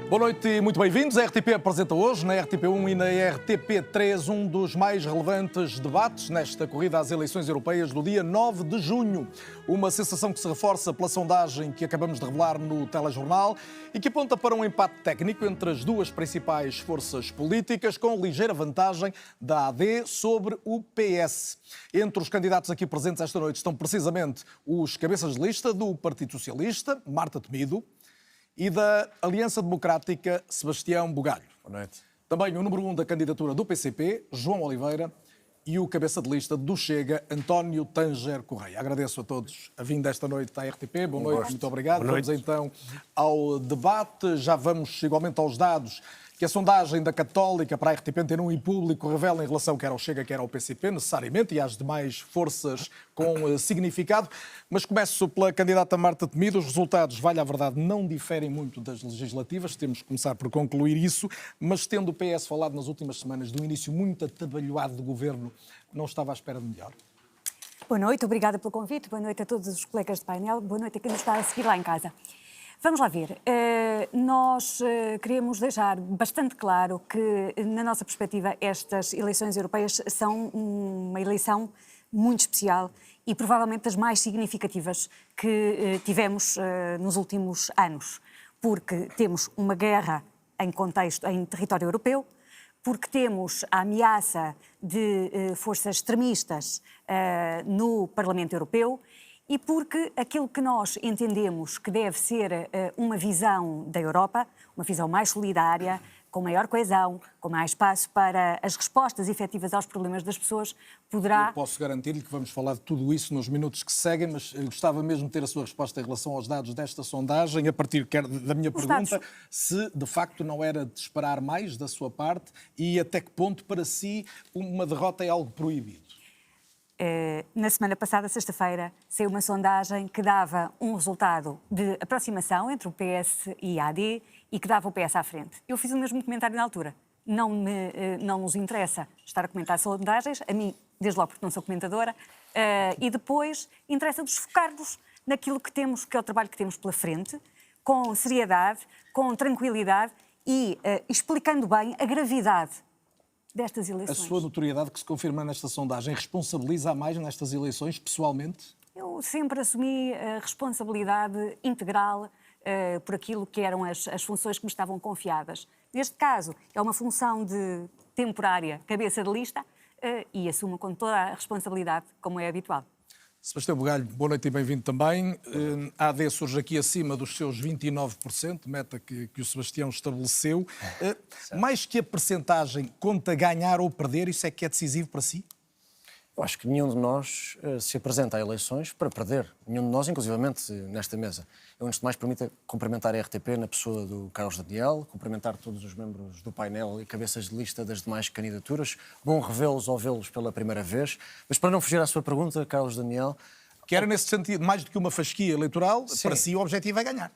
Boa noite e muito bem-vindos. A RTP apresenta hoje, na RTP1 e na RTP3, um dos mais relevantes debates nesta corrida às eleições europeias do dia 9 de junho. Uma sensação que se reforça pela sondagem que acabamos de revelar no telejornal e que aponta para um empate técnico entre as duas principais forças políticas, com ligeira vantagem da AD sobre o PS. Entre os candidatos aqui presentes esta noite estão precisamente os cabeças de lista do Partido Socialista, Marta Temido, e da Aliança Democrática, Sebastião Bugalho. Boa noite. Também o número 1 da candidatura do PCP, João Oliveira, e o cabeça de lista do Chega, António Tanger Correia. Agradeço a todos a vinda esta noite à RTP. Boa noite, muito obrigado. Vamos então ao debate. Já vamos igualmente aos dados que a sondagem da Católica para a RTP Antena 1 e Público revela em relação quer ao Chega, quer ao PCP, necessariamente, e às demais forças com significado. Mas começo pela candidata Marta Temido. Os resultados, vale a verdade, não diferem muito das legislativas. Temos que começar por concluir isso. Mas tendo o PS falado nas últimas semanas de um início muito atabalhoado do governo, não estava à espera de melhor? Boa noite, obrigada pelo convite. Boa noite a todos os colegas de painel. Boa noite a quem nos está a seguir lá em casa. Vamos lá ver. Nós queríamos deixar bastante claro que, na nossa perspectiva, estas eleições europeias são uma eleição muito especial e provavelmente das mais significativas que tivemos nos últimos anos, porque temos uma guerra em território europeu, porque temos a ameaça de forças extremistas no Parlamento Europeu e porque aquilo que nós entendemos que deve ser uma visão da Europa, uma visão mais solidária, com maior coesão, com mais espaço para as respostas efetivas aos problemas das pessoas, poderá... Eu posso garantir-lhe que vamos falar de tudo isso nos minutos que seguem, mas gostava mesmo de ter a sua resposta em relação aos dados desta sondagem, a partir da minha pergunta, se de facto não era de esperar mais da sua parte e até que ponto, para si, uma derrota é algo proibido. Na semana passada, sexta-feira, saiu uma sondagem que dava um resultado de aproximação entre o PS e a AD e que dava o PS à frente. Eu fiz o mesmo comentário na altura. Não nos interessa estar a comentar sondagens, a mim, desde logo porque não sou comentadora, e depois interessa-nos focar-nos naquilo que temos, que é o trabalho que temos pela frente, com seriedade, com tranquilidade e explicando bem a gravidade destas eleições. A sua notoriedade que se confirma nesta sondagem responsabiliza mais nestas eleições, pessoalmente? Eu sempre assumi a responsabilidade integral por aquilo que eram as funções que me estavam confiadas. Neste caso, é uma função de temporária cabeça de lista e assumo com toda a responsabilidade, como é habitual. Sebastião Bugalho, boa noite e bem-vindo também. A AD surge aqui acima dos seus 29%, meta que o Sebastião estabeleceu. Mais que a percentagem, conta ganhar ou perder, isso é que é decisivo para si? Eu acho que nenhum de nós se apresenta a eleições para perder. Nenhum de nós, inclusivamente, nesta mesa. Eu, antes de mais, permita cumprimentar a RTP na pessoa do Carlos Daniel, cumprimentar todos os membros do painel e cabeças de lista das demais candidaturas. Bom revê-los ou vê-los pela primeira vez. Mas para não fugir à sua pergunta, Carlos Daniel... Que era nesse sentido, mais do que uma fasquia eleitoral, sim, para si o objetivo é ganhar.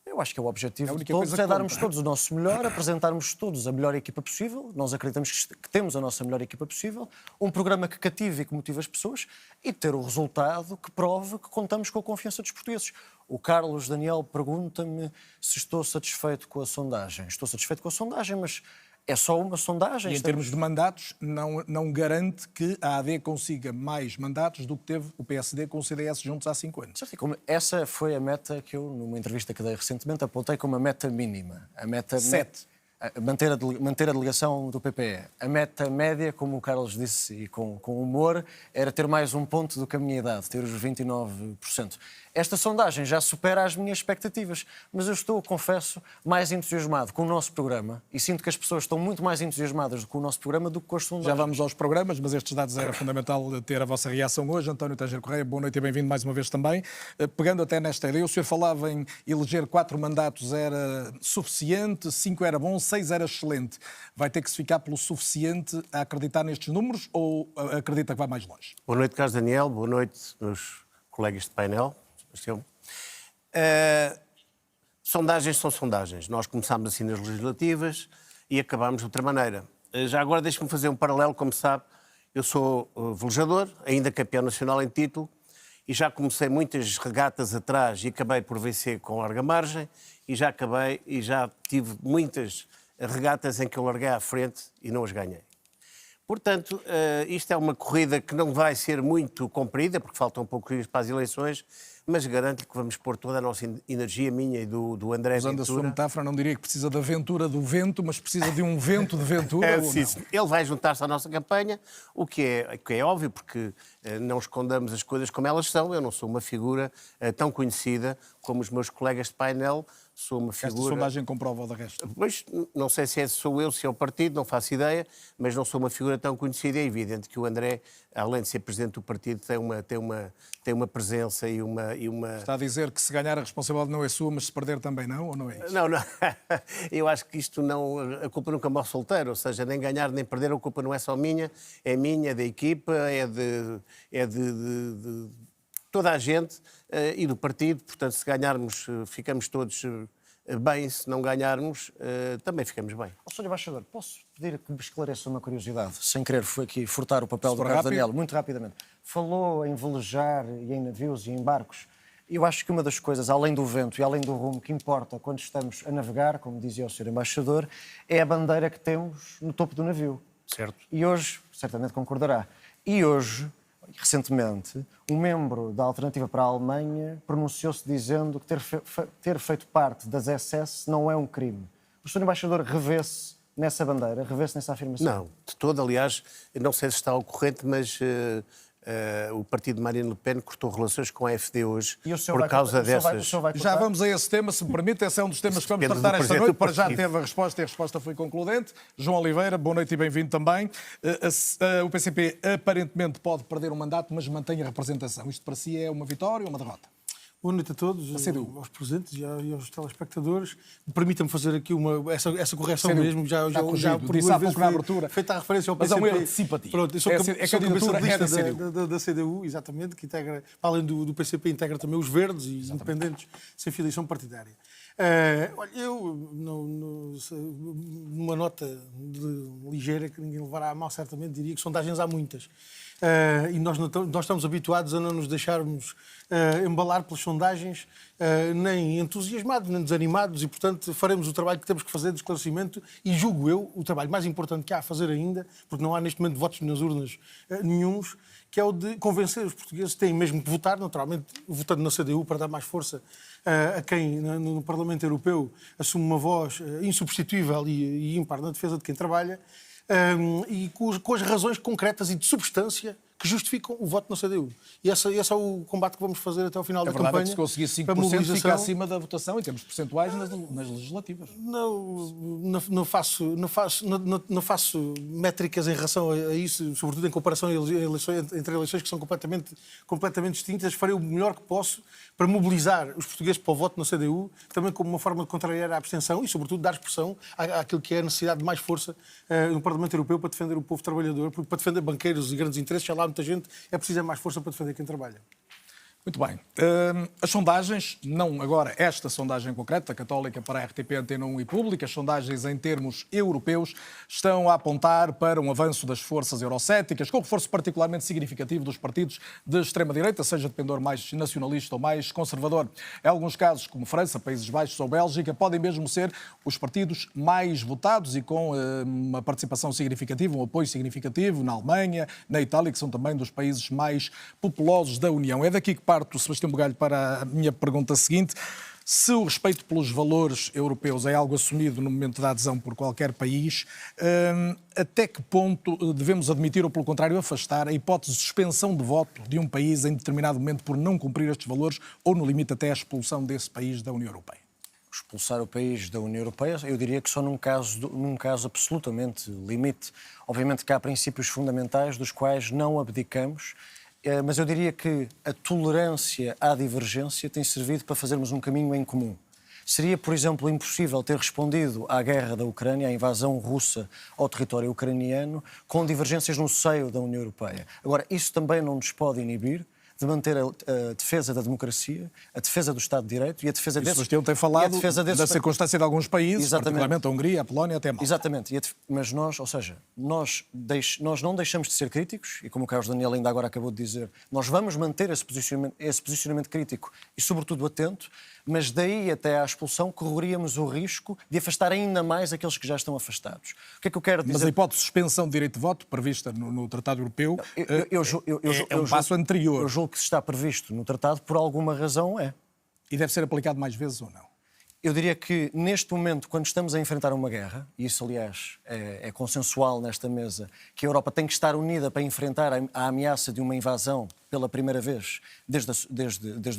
Eu acho que o objetivo de todos é darmos todos o nosso melhor, apresentarmos todos a melhor equipa possível. Nós acreditamos que temos a nossa melhor equipa possível, um programa que cative e que motive as pessoas e ter o resultado que prove que contamos com a confiança dos portugueses. O Carlos Daniel pergunta-me se estou satisfeito com a sondagem. Estou satisfeito com a sondagem, mas é só uma sondagem. E em termos de mandatos, não garante que a AD consiga mais mandatos do que teve o PSD com o CDS juntos há 5 anos. Essa foi a meta que eu, numa entrevista que dei recentemente, apontei como a meta mínima. A meta 7. Manter a delegação do PPE. A meta média, como o Carlos disse, e com humor, era ter mais um ponto do que a minha idade, ter os 29%. Esta sondagem já supera as minhas expectativas, mas eu estou, confesso, mais entusiasmado com o nosso programa e sinto que as pessoas estão muito mais entusiasmadas com o nosso programa do que com as sondagens. Já vamos aos programas, mas estes dados era fundamental ter a vossa reação hoje. António Tanger Correia, boa noite e bem-vindo mais uma vez também. Pegando até nesta ideia, o senhor falava em eleger 4 mandatos era suficiente, 5 era bom, 6 era excelente. Vai ter que se ficar pelo suficiente a acreditar nestes números ou acredita que vai mais longe? Boa noite, Carlos Daniel. Boa noite, meus colegas de painel. Sondagens são sondagens. Nós começámos assim nas legislativas e acabámos de outra maneira. Já agora deixe-me fazer um paralelo, como sabe, eu sou velejador, ainda campeão nacional em título, e já comecei muitas regatas atrás e acabei por vencer com larga margem, e já tive muitas regatas em que eu larguei à frente e não as ganhei. Portanto, isto é uma corrida que não vai ser muito comprida, porque faltam poucos dias para as eleições, mas garanto-lhe que vamos pôr toda a nossa energia, minha e do André Usando Ventura. a sua metáfora, não diria que precisa da aventura do vento, mas precisa de um vento de Ventura. Ou Sim, não? ele vai juntar-se à nossa campanha, o que é óbvio, porque não escondamos as coisas como elas são. Eu não sou uma figura tão conhecida como os meus colegas de painel. Sou uma figura... Esta sondagem comprova o de resto. Pois, não sei se sou eu, se é o partido, não faço ideia, mas não sou uma figura tão conhecida. É evidente que o André, além de ser presidente do partido, tem uma presença e uma... Está a dizer que se ganhar a responsabilidade não é sua, mas se perder também não, ou não é isso? Não. Eu acho que isto não... A culpa nunca morre solteiro, ou seja, nem ganhar nem perder, a culpa não é só minha, é da equipa, é de toda a gente e do partido. Portanto, se ganharmos, ficamos todos bem. Se não ganharmos, também ficamos bem. Sr. Embaixador, posso pedir que me esclareça uma curiosidade, sem querer aqui furtar o papel do for Carlos rápido. Daniel, muito rapidamente. Falou em velejar e em navios e em barcos. Eu acho que uma das coisas, além do vento e além do rumo, que importa quando estamos a navegar, como dizia o Sr. Embaixador, é a bandeira que temos no topo do navio. Certo. E hoje, certamente concordará, e hoje, recentemente, um membro da Alternativa para a Alemanha pronunciou-se dizendo que ter feito parte das SS não é um crime. O Sr. Embaixador revê-se nessa bandeira, revê-se nessa afirmação? Não, de todo. Aliás, não sei se está ao corrente, mas o partido de Marine Le Pen cortou relações com a AfD hoje por causa dessas... Já vamos a esse tema, se me permite. Esse é um dos temas que vamos Depende tratar do esta presidente noite. do Para já partido. teve a resposta e a resposta foi concludente. João Oliveira, boa noite e bem-vindo também. O PCP aparentemente pode perder o mandato, mas mantém a representação. Isto para si é uma vitória ou uma derrota? Boa noite a todos, aos presentes e aos telespectadores. Permita-me fazer aqui essa correção CDU. mesmo. Já por Disse duas há vezes pouco na abertura. feita a referência ao Mas PCP. há um erro de simpatia. Pronto, eu sou, É a sou candidatura cabeça de é lista da da CDU, exatamente, que integra, além do PCP, integra também os verdes e independentes sem filiação partidária. Olha, eu, numa nota ligeira, que ninguém levará a mal, certamente, diria que sondagens há muitas. E nós estamos habituados a não nos deixarmos embalar pelas sondagens, nem entusiasmados, nem desanimados, e, portanto, faremos o trabalho que temos que fazer de esclarecimento e, julgo eu, o trabalho mais importante que há a fazer ainda, porque não há neste momento votos nas urnas nenhuns, que é o de convencer os portugueses que têm mesmo que votar, naturalmente, votando na CDU para dar mais força a quem no Parlamento Europeu assume uma voz insubstituível e ímpar na defesa de quem trabalha, e com as razões concretas e de substância que justificam o voto na CDU. E esse é o combate que vamos fazer até ao final da campanha. É verdade que se conseguir 5% fica acima da votação em termos percentuais nas legislativas. Não faço métricas em relação a isso, sobretudo em comparação entre eleições que são completamente distintas. Farei o melhor que posso para mobilizar os portugueses para o voto na CDU, também como uma forma de contrariar a abstenção e, sobretudo, dar expressão àquilo que é a necessidade de mais força no Parlamento Europeu para defender o povo trabalhador, porque para defender banqueiros e grandes interesses, já lá há muita gente, é preciso mais força para defender quem trabalha. Muito bem. As sondagens, não agora esta sondagem concreta, católica para a RTP, Antena 1 e Pública, as sondagens em termos europeus estão a apontar para um avanço das forças eurocéticas, com reforço particularmente significativo dos partidos de extrema-direita, seja de pendor mais nacionalista ou mais conservador. Em alguns casos, como França, Países Baixos ou Bélgica, podem mesmo ser os partidos mais votados e com uma participação significativa, um apoio significativo na Alemanha, na Itália, que são também dos países mais populosos da União. É daqui que parto, Sebastião Bugalho, para a minha pergunta seguinte. Se o respeito pelos valores europeus é algo assumido no momento da adesão por qualquer país, até que ponto devemos admitir ou, pelo contrário, afastar a hipótese de suspensão de voto de um país em determinado momento por não cumprir estes valores ou, no limite, até a expulsão desse país da União Europeia? Expulsar o país da União Europeia, eu diria que só num caso absolutamente limite. Obviamente que há princípios fundamentais dos quais não abdicamos, mas eu diria que a tolerância à divergência tem servido para fazermos um caminho em comum. Seria, por exemplo, impossível ter respondido à guerra da Ucrânia, à invasão russa ao território ucraniano, com divergências no seio da União Europeia. Agora, isso também não nos pode inibir de manter a defesa da democracia, a defesa do Estado de Direito e a defesa desses... Sebastião tem falado da circunstância de alguns países, particularmente a Hungria, a Polónia, até Malta. Exatamente. Mas nós, ou seja, nós não deixamos de ser críticos, e como o Carlos Daniel ainda agora acabou de dizer, nós vamos manter esse posicionamento crítico e, sobretudo, atento, mas daí até à expulsão correríamos o risco de afastar ainda mais aqueles que já estão afastados. O que é que eu quero dizer? Mas a hipótese de suspensão de direito de voto, prevista no Tratado Europeu, é um passo anterior. Eu julgo que se está previsto no Tratado, por alguma razão é. E deve ser aplicado mais vezes ou não? Eu diria que, neste momento, quando estamos a enfrentar uma guerra, e isso, aliás, é consensual nesta mesa, que a Europa tem que estar unida para enfrentar a ameaça de uma invasão pela primeira vez desde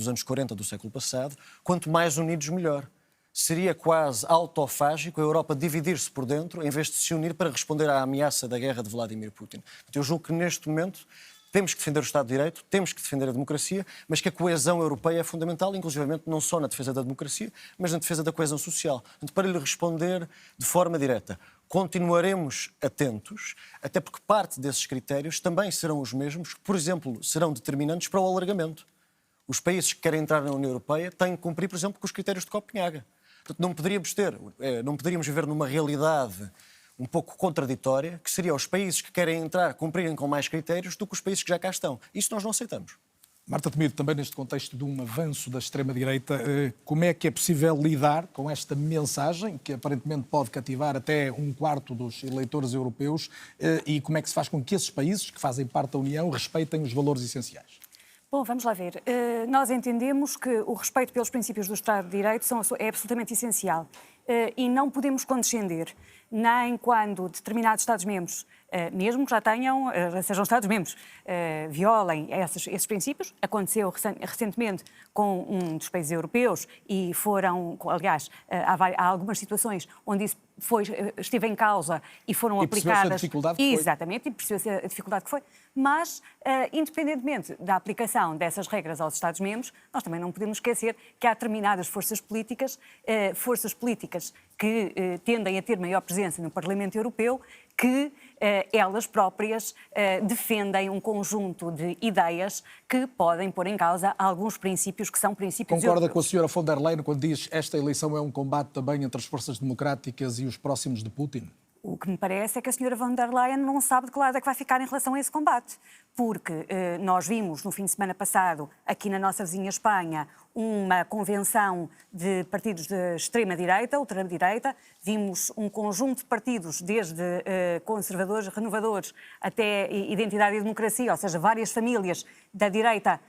os anos 40 do século passado, quanto mais unidos, melhor. Seria quase autofágico a Europa dividir-se por dentro, em vez de se unir para responder à ameaça da guerra de Vladimir Putin. Eu julgo que, neste momento, temos que defender o Estado de Direito, temos que defender a democracia, mas que a coesão europeia é fundamental, inclusivamente não só na defesa da democracia, mas na defesa da coesão social. Portanto, para lhe responder de forma direta, continuaremos atentos, até porque parte desses critérios também serão os mesmos que, por exemplo, serão determinantes para o alargamento. Os países que querem entrar na União Europeia têm que cumprir, por exemplo, com os critérios de Copenhaga. Portanto, não poderíamos viver numa realidade um pouco contraditória, que seria os países que querem entrar cumprirem com mais critérios do que os países que já cá estão. Isso nós não aceitamos. Marta Temido, também neste contexto de um avanço da extrema-direita, como é que é possível lidar com esta mensagem, que aparentemente pode cativar até um quarto dos eleitores europeus, e como é que se faz com que esses países, que fazem parte da União, respeitem os valores essenciais? Bom, vamos lá ver. Nós entendemos que o respeito pelos princípios do Estado de Direito é absolutamente essencial e não podemos condescender, nem quando determinados Estados-membros, mesmo que já sejam Estados-membros, violem esses princípios. Aconteceu recentemente com um dos países europeus e aliás, há algumas situações onde isso esteve em causa e foram aplicadas... A dificuldade que foi. Exatamente, e percebeu-se a dificuldade que foi. Mas, independentemente da aplicação dessas regras aos Estados-membros, nós também não podemos esquecer que há determinadas forças políticas que tendem a ter maior presença no Parlamento Europeu, que elas próprias defendem um conjunto de ideias que podem pôr em causa alguns princípios que são princípios Concorda europeus. com a senhora von der Leyen quando diz que esta eleição é um combate também entre as forças democráticas e os próximos de Putin? O que me parece é que a senhora von der Leyen não sabe de que lado é que vai ficar em relação a esse combate. Porque nós vimos no fim de semana passado, aqui na nossa vizinha Espanha, uma convenção de partidos de extrema-direita, ultradireita. Vimos um conjunto de partidos, desde conservadores, renovadores, até Identidade e Democracia, ou seja, várias famílias da direita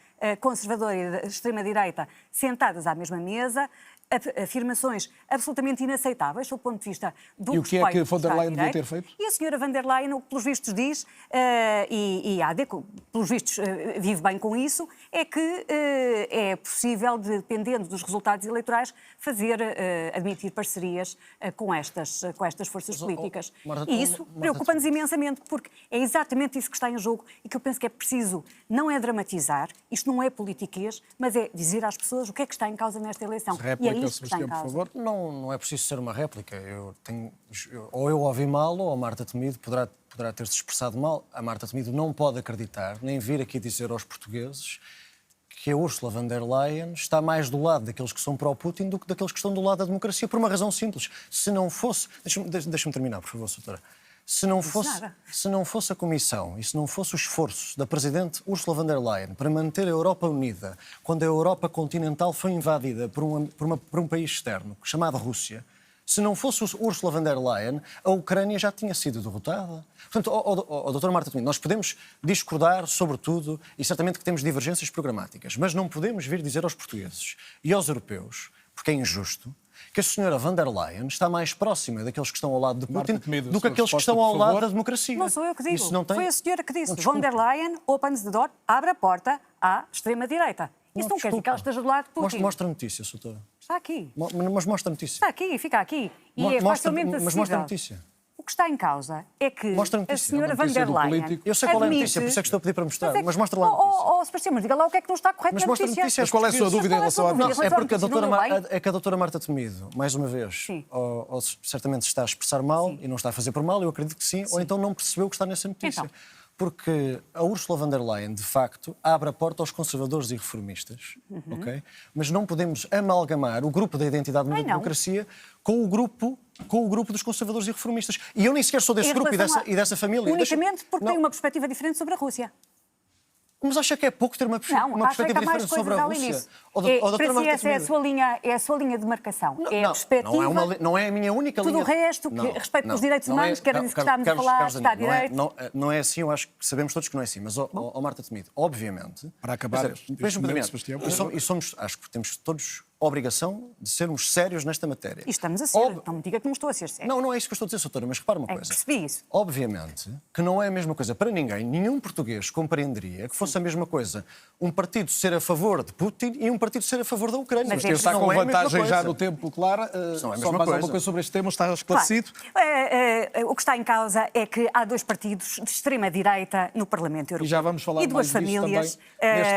conservadora e da extrema-direita sentadas à mesma mesa, afirmações absolutamente inaceitáveis do ponto de vista do respeito. E o que é que von der Leyen devia ter feito? E a senhora von der Leyen, o que pelos vistos diz, e a AD, pelos vistos, vive bem com isso, é que é possível, dependendo dos resultados eleitorais, admitir parcerias com estas forças políticas. E isso preocupa-nos imensamente, porque é exatamente isso que está em jogo e que eu penso que é preciso, não é dramatizar, isto não é politiquês, mas é dizer às pessoas o que é que está em causa nesta eleição. E é isso que está em causa. Por favor. Não é preciso ser uma réplica. Ou eu ouvi mal, ou a Marta Temido poderá ter-se expressado mal. A Marta Temido não pode acreditar, nem vir aqui dizer aos portugueses que a Ursula von der Leyen está mais do lado daqueles que são pró-Putin do que daqueles que estão do lado da democracia, por uma razão simples. Se não fosse... Deixa-me terminar, por favor, doutora. Se não fosse a Comissão e se não fosse o esforço da Presidente Ursula von der Leyen para manter a Europa unida, quando a Europa continental foi invadida por um país externo, chamado Rússia, se não fosse Ursula von der Leyen, a Ucrânia já tinha sido derrotada. Portanto, doutora Marta Temido, nós podemos discordar sobre tudo e certamente que temos divergências programáticas, mas não podemos vir dizer aos portugueses e aos europeus, porque é injusto, que a senhora von der Leyen está mais próxima daqueles que estão ao lado de Putin do que aqueles que estão ao lado da democracia. Não sou eu que digo. Foi a senhora que disse. Von der Leyen opens the door, abre a porta à extrema-direita. Isso não quer dizer que ela esteja do lado de Putin. Mostra a notícia, doutora. Está aqui. Mas mostra a notícia. Está aqui, fica aqui. E é facilmente acessível. Mas mostra a notícia. O que está em causa é que a senhora von der Leyen... Eu sei qual é a notícia, por isso é que estou a pedir para mostrar, mas mostra lá a notícia. Sebastião, mas diga lá o que é que não está correto na notícia. Mas qual é a sua dúvida em relação à notícia? É porque a doutora Marta Temido, mais uma vez, ou certamente está a expressar mal e não está a fazer por mal, eu acredito que sim, ou então não percebeu o que está nessa notícia. porque a Ursula von der Leyen, de facto, abre a porta aos conservadores e reformistas, ok? Mas não podemos amalgamar o grupo da Identidade e Democracia com o grupo dos conservadores e reformistas. E eu nem sequer sou desse grupo e dessa família. Unicamente porque tem uma perspectiva diferente sobre a Rússia. Mas acha que é pouco ter uma perspectiva diferente sobre a Rússia? Para si essa é a sua linha de marcação. É a perspectiva... Não é a minha única linha. Tudo o resto, respeito pelos direitos humanos, que era disso que estávamos a falar, está a direito... Não é assim, eu acho que sabemos todos que não é assim. Mas, Marta Temido, obviamente... Para acabar, acho que temos todos a obrigação de sermos sérios nesta matéria. E estamos a ser. Não me diga que não estou a ser sério. Não é isso que eu estou a dizer, doutora, mas repara uma coisa. Percebi isso. Obviamente que não é a mesma coisa para ninguém. Nenhum português compreenderia que fosse a mesma coisa um partido ser a favor de Putin e um partido ser a favor da Ucrânia. Mas está com vantagem já no tempo, claro. Só mais alguma coisa sobre este tema, está esclarecido? Claro. O que está em causa é que há dois partidos de extrema-direita no Parlamento Europeu. E já vamos falar e duas famílias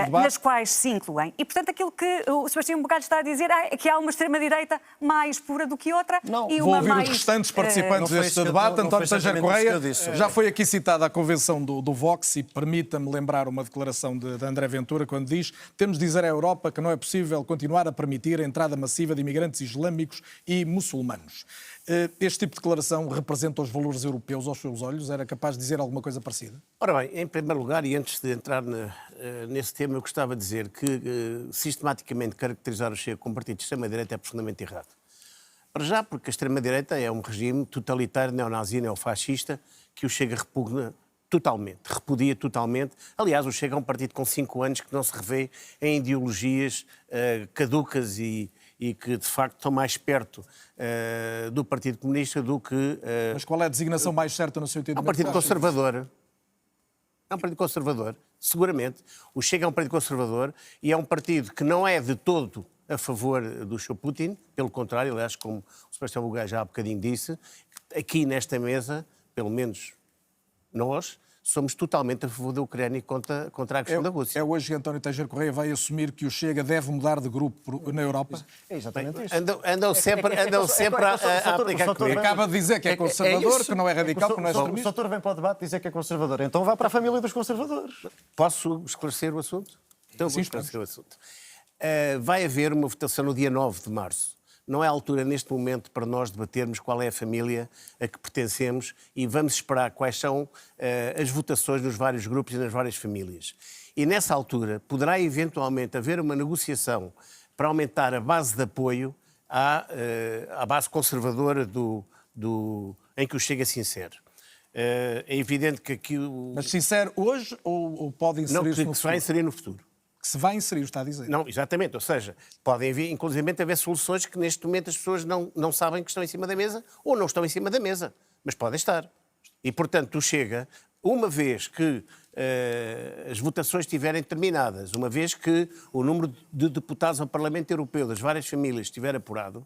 nas quais se incluem. E, portanto, aquilo que o Sebastião Bugalho está a dizer é que há uma extrema-direita mais pura do que outra. E vou uma ouvir os restantes participantes deste debate. António Teixeira Correia, já foi aqui citada a convenção do Vox e permita-me lembrar uma declaração de André Ventura quando diz: temos de dizer à Europa que não é possível continuar a permitir a entrada massiva de imigrantes islâmicos e muçulmanos. Este tipo de declaração representa os valores europeus aos seus olhos? Era capaz de dizer alguma coisa parecida? Ora bem, em primeiro lugar, e antes de entrar nesse tema, eu gostava de dizer que sistematicamente caracterizar o Chega como partido de extrema-direita é profundamente errado. Para já, porque a extrema-direita é um regime totalitário, neonazi, neofascista, que o Chega repugna totalmente, repudia totalmente. Aliás, o Chega é um partido com 5 anos que não se revê em ideologias caducas e que, de facto, estão mais perto do Partido Comunista do que... Mas qual é a designação mais certa no seu entendimento? É um partido conservador. É um partido conservador, seguramente. O Chega é um partido conservador e é um partido que não é de todo a favor do Sr. Putin, pelo contrário, aliás, como o Sebastião Bugalho já há bocadinho disse, aqui nesta mesa, pelo menos nós, somos totalmente a favor da Ucrânia contra a questão da Rússia. É hoje que António Teixeira Correia vai assumir que o Chega deve mudar de grupo na Europa? É exatamente isso. Andam sempre a aplicar comigo. Acaba de dizer que é conservador, que não é radical, que não é extremista. O doutor vem para o debate dizer que é conservador. Então vá para a família dos conservadores. Posso esclarecer o assunto? Então vou esclarecer o assunto. Vai haver uma votação no dia 9 de março. Não é a altura, neste momento, para nós debatermos qual é a família a que pertencemos e vamos esperar quais são as votações nos vários grupos e nas várias famílias. E, nessa altura, poderá eventualmente haver uma negociação para aumentar a base de apoio à base conservadora em que o Chega se insere. É evidente que aquilo... Mas se insere hoje ou pode inserir-se no futuro? Não, que se vai inserir no futuro. Que se vai inserir, está a dizer. Não, exatamente. Ou seja, podem haver, inclusive, haver soluções que neste momento as pessoas não sabem que estão em cima da mesa ou não estão em cima da mesa, mas podem estar. E, portanto, o Chega, uma vez que as votações estiverem terminadas, uma vez que o número de deputados ao Parlamento Europeu das várias famílias estiver apurado,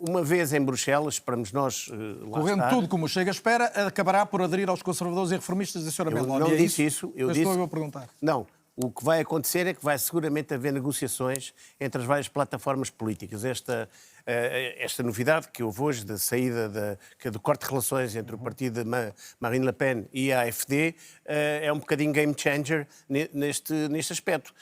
uma vez em Bruxelas, esperamos nós lá correndo estar. tudo como o Chega espera, acabará por aderir aos conservadores e reformistas da Sra. Meloni. Eu não disse isso. Estou a perguntar. Não. O que vai acontecer é que vai seguramente haver negociações entre as várias plataformas políticas. Esta novidade que houve hoje da saída do corte de relações entre o partido de Marine Le Pen e a AfD é um bocadinho game changer neste aspecto.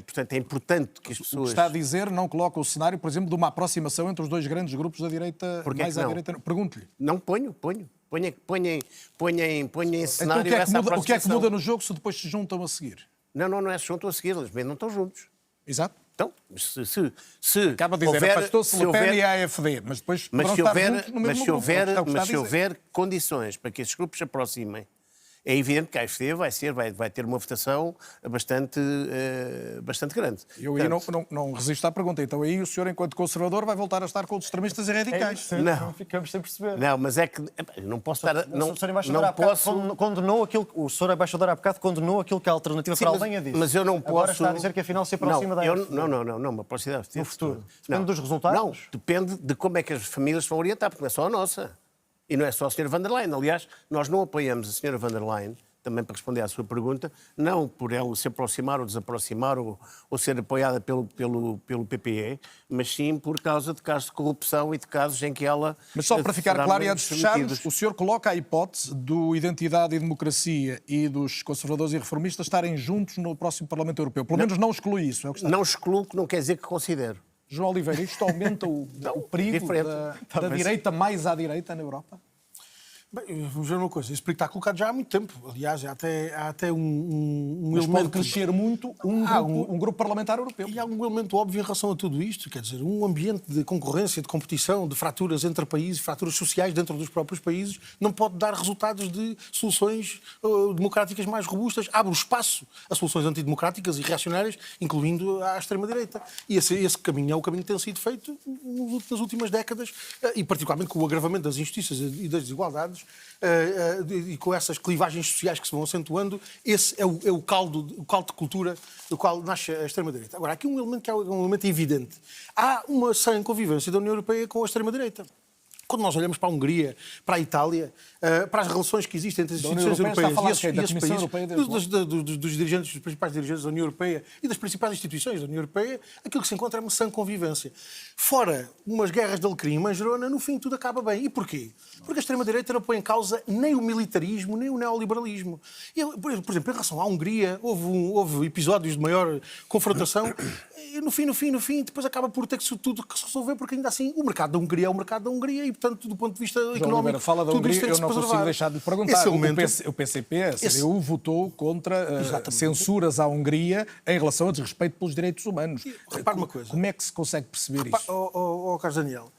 Portanto, é importante que as pessoas... O que está a dizer não coloca o cenário, por exemplo, de uma aproximação entre os dois grandes grupos da direita, mais à direita. Pergunto-lhe. Não, ponho. Ponha em cenário então, essa aproximação. O que é que muda no jogo se depois se juntam a seguir? Não é se juntam a seguir, eles bem não estão juntos. Exato. Então, se acaba de dizer, afastou-se Le Pen e a AfD, mas depois poderão estar juntos no mesmo grupo. Mas se houver condições para que esses grupos se aproximem, é evidente que a AfD vai ter uma votação bastante grande. Eu aí não resisto à pergunta. Então aí o senhor, enquanto conservador, vai voltar a estar com os extremistas e radicais. Não ficamos sem perceber. Não, mas é que não posso estar... O senhor embaixador há bocado condenou aquilo que a Alternativa para a Alemanha disse. Mas eu não posso... Agora está a dizer que afinal se aproxima da AfD. Não, uma proximidade. No futuro. Depende dos resultados? Não, depende de como é que as famílias vão orientar, porque não é só a nossa. E não é só a Sra. von der Leyen. Aliás, nós não apoiamos a Sra. von der Leyen também para responder à sua pergunta, não por ela se aproximar ou desaproximar ou ser apoiada pelo PPE, mas sim por causa de casos de corrupção e de casos em que ela... Mas só para ficar será claro e menos antes de fecharmos, submetidos. o senhor coloca a hipótese do Identidade e Democracia e dos conservadores e reformistas estarem juntos no próximo Parlamento Europeu. Pelo menos não exclui isso, é o que está. Não excluo, que não quer dizer que considero. João Oliveira, isto aumenta o perigo diferente. da direita mais à direita na Europa? Bem, vamos ver uma coisa, esse perigo está colocado já há muito tempo. Aliás, há até um Mas elemento... pode crescer muito um grupo parlamentar europeu. E há um elemento óbvio em relação a tudo isto, quer dizer, um ambiente de concorrência, de competição, de fraturas entre países, fraturas sociais dentro dos próprios países, não pode dar resultados de soluções democráticas mais robustas. Abre o espaço a soluções antidemocráticas e reacionárias, incluindo a extrema-direita. E esse caminho é o caminho que tem sido feito nas últimas décadas, e particularmente com o agravamento das injustiças e das desigualdades, e com essas clivagens sociais que se vão acentuando. Esse é o caldo de cultura do qual nasce a extrema-direita. Agora, há aqui um elemento que é um elemento evidente. Há uma sã convivência da União Europeia com a extrema-direita. Quando nós olhamos para a Hungria, para a Itália, para as relações que existem entre as instituições europeias e esses países, dos dirigentes, dos principais dirigentes da União Europeia e das principais instituições da União Europeia, aquilo que se encontra é uma sã convivência. Fora umas guerras de alecrim e manjerona, no fim tudo acaba bem. E porquê? Porque a extrema-direita não põe em causa nem o militarismo, nem o neoliberalismo. Por exemplo, em relação à Hungria, houve episódios de maior confrontação. E no fim, depois acaba por ter que tudo que se resolver, porque ainda assim o mercado da Hungria é o mercado da Hungria e, portanto, do ponto de vista económico... João Oliveira, fala da tudo Hungria, isto tem eu que se não preservar. consigo deixar de lhe perguntar. Esse elemento, O PCP, a CDU, votou contra censuras à Hungria em relação a desrespeito pelos direitos humanos. Repare uma coisa. Como é que se consegue perceber isso? Carlos Daniel,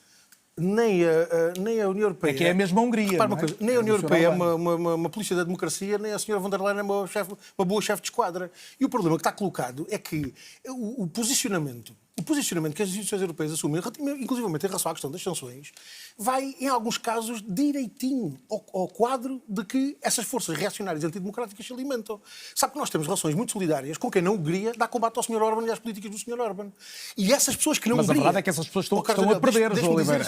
nem a União Europeia... É que é a mesma Hungria, Repare não uma é? coisa, nem a União Europeia é uma polícia da democracia, nem a senhora von der Leyen é uma boa chefe de esquadra. E o problema que está colocado é que o posicionamento que as instituições europeias assumem, inclusivamente em relação à questão das sanções, vai, em alguns casos, direitinho ao quadro de que essas forças reacionárias e antidemocráticas se alimentam. Sabe que nós temos relações muito solidárias com quem na Hungria dá combate ao Sr. Orban e às políticas do Sr. Orban. E essas pessoas que na Mas Hungria... a verdade é que essas pessoas estão a perder, João Oliveira.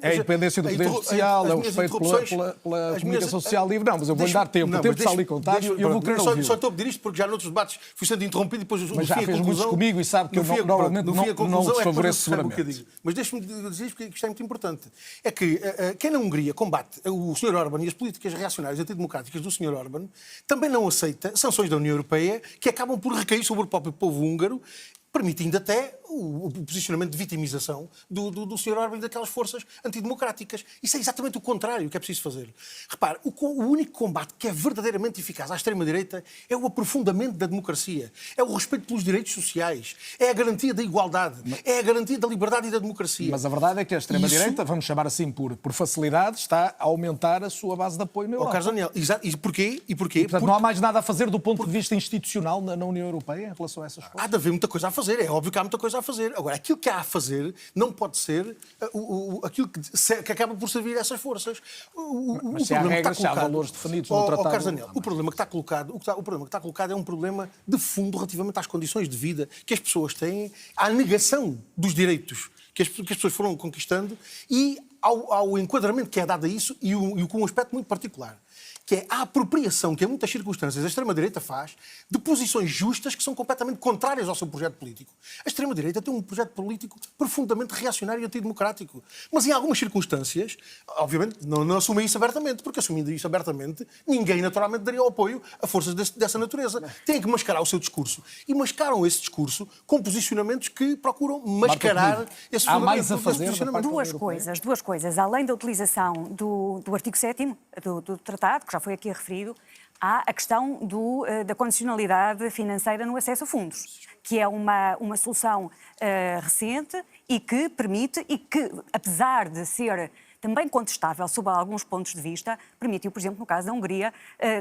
É a independência do poder judicial, é o respeito pela comunicação social livre. Não, mas eu vou-lhe dar tempo. O tempo está ali contado e eu vou querer ouvir. Só estou a pedir isto porque já noutros debates fui sendo interrompido e depois mas já fez muitos comigo e sabe que eu normalmente não os favoreço seguramente. Mas deixe-me dizer isto, porque isto é muito importante. É que quem na Hungria combate o Sr. Orban e as políticas reacionárias e antidemocráticas do Sr. Orban também não aceita sanções da União Europeia que acabam por recair sobre o próprio povo húngaro, permitindo até o posicionamento de vitimização do Sr. Orban e daquelas forças antidemocráticas. Isso é exatamente o contrário que é preciso fazer. Repare, o único combate que é verdadeiramente eficaz à extrema-direita é o aprofundamento da democracia, é o respeito pelos direitos sociais, é a garantia da igualdade, é a garantia da liberdade e da democracia. Mas a verdade é que a extrema-direita, vamos chamar assim por facilidade, está a aumentar a sua base de apoio na Europa. Carlos Daniel, e porquê? E, portanto, não há mais nada a fazer do ponto de vista institucional na União Europeia em relação a essas coisas? Há de haver muita coisa a fazer, é óbvio que há muita coisa a fazer. Agora, aquilo que há a fazer não pode ser aquilo que acaba por servir a essas forças. Mas se há regras, se há valores definidos no tratado... Carlos Daniel, o problema que está colocado é um problema de fundo relativamente às condições de vida que as pessoas têm, à negação dos direitos que as pessoas foram conquistando e ao enquadramento que é dado a isso e com um aspecto muito particular, que é a apropriação que em muitas circunstâncias a extrema-direita faz de posições justas que são completamente contrárias ao seu projeto político. A extrema-direita tem um projeto político profundamente reacionário e antidemocrático. Mas em algumas circunstâncias, obviamente, não assumem isso abertamente, porque assumindo isso abertamente, ninguém naturalmente daria apoio a forças dessa natureza. Têm que mascarar o seu discurso. E mascaram esse discurso com posicionamentos que procuram mascarar esse há mais a fazer duas coisas. Além da utilização do artigo 7º do tratado, que já foi aqui referido, há a questão da condicionalidade financeira no acesso a fundos, que é uma solução recente e que permite, e que, apesar de ser também contestável sob alguns pontos de vista, permitiu, por exemplo, no caso da Hungria,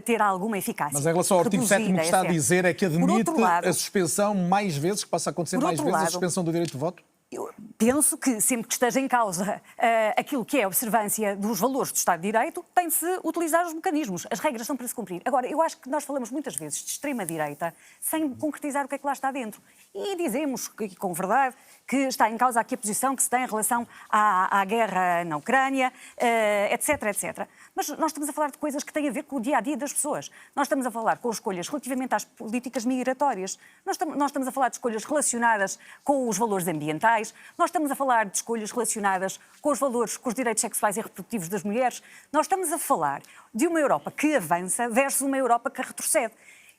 ter alguma eficácia. Mas em relação ao artigo 7º, o que está a dizer é que admite lado, a suspensão mais vezes, que possa acontecer mais vezes, a suspensão do direito de voto? Eu penso que, sempre que esteja em causa aquilo que é a observância dos valores do Estado de Direito, tem de se utilizar os mecanismos. As regras são para se cumprir. Agora, eu acho que nós falamos muitas vezes de extrema-direita sem concretizar o que é que lá está dentro. E dizemos, com verdade, que está em causa aqui a posição que se tem em relação à guerra na Ucrânia, etc, etc. Mas nós estamos a falar de coisas que têm a ver com o dia-a-dia das pessoas. Nós estamos a falar com escolhas relativamente às políticas migratórias. Nós estamos a falar de escolhas relacionadas com os valores ambientais. Nós estamos a falar de escolhas relacionadas com os valores, com os direitos sexuais e reprodutivos das mulheres. Nós estamos a falar de uma Europa que avança versus uma Europa que retrocede.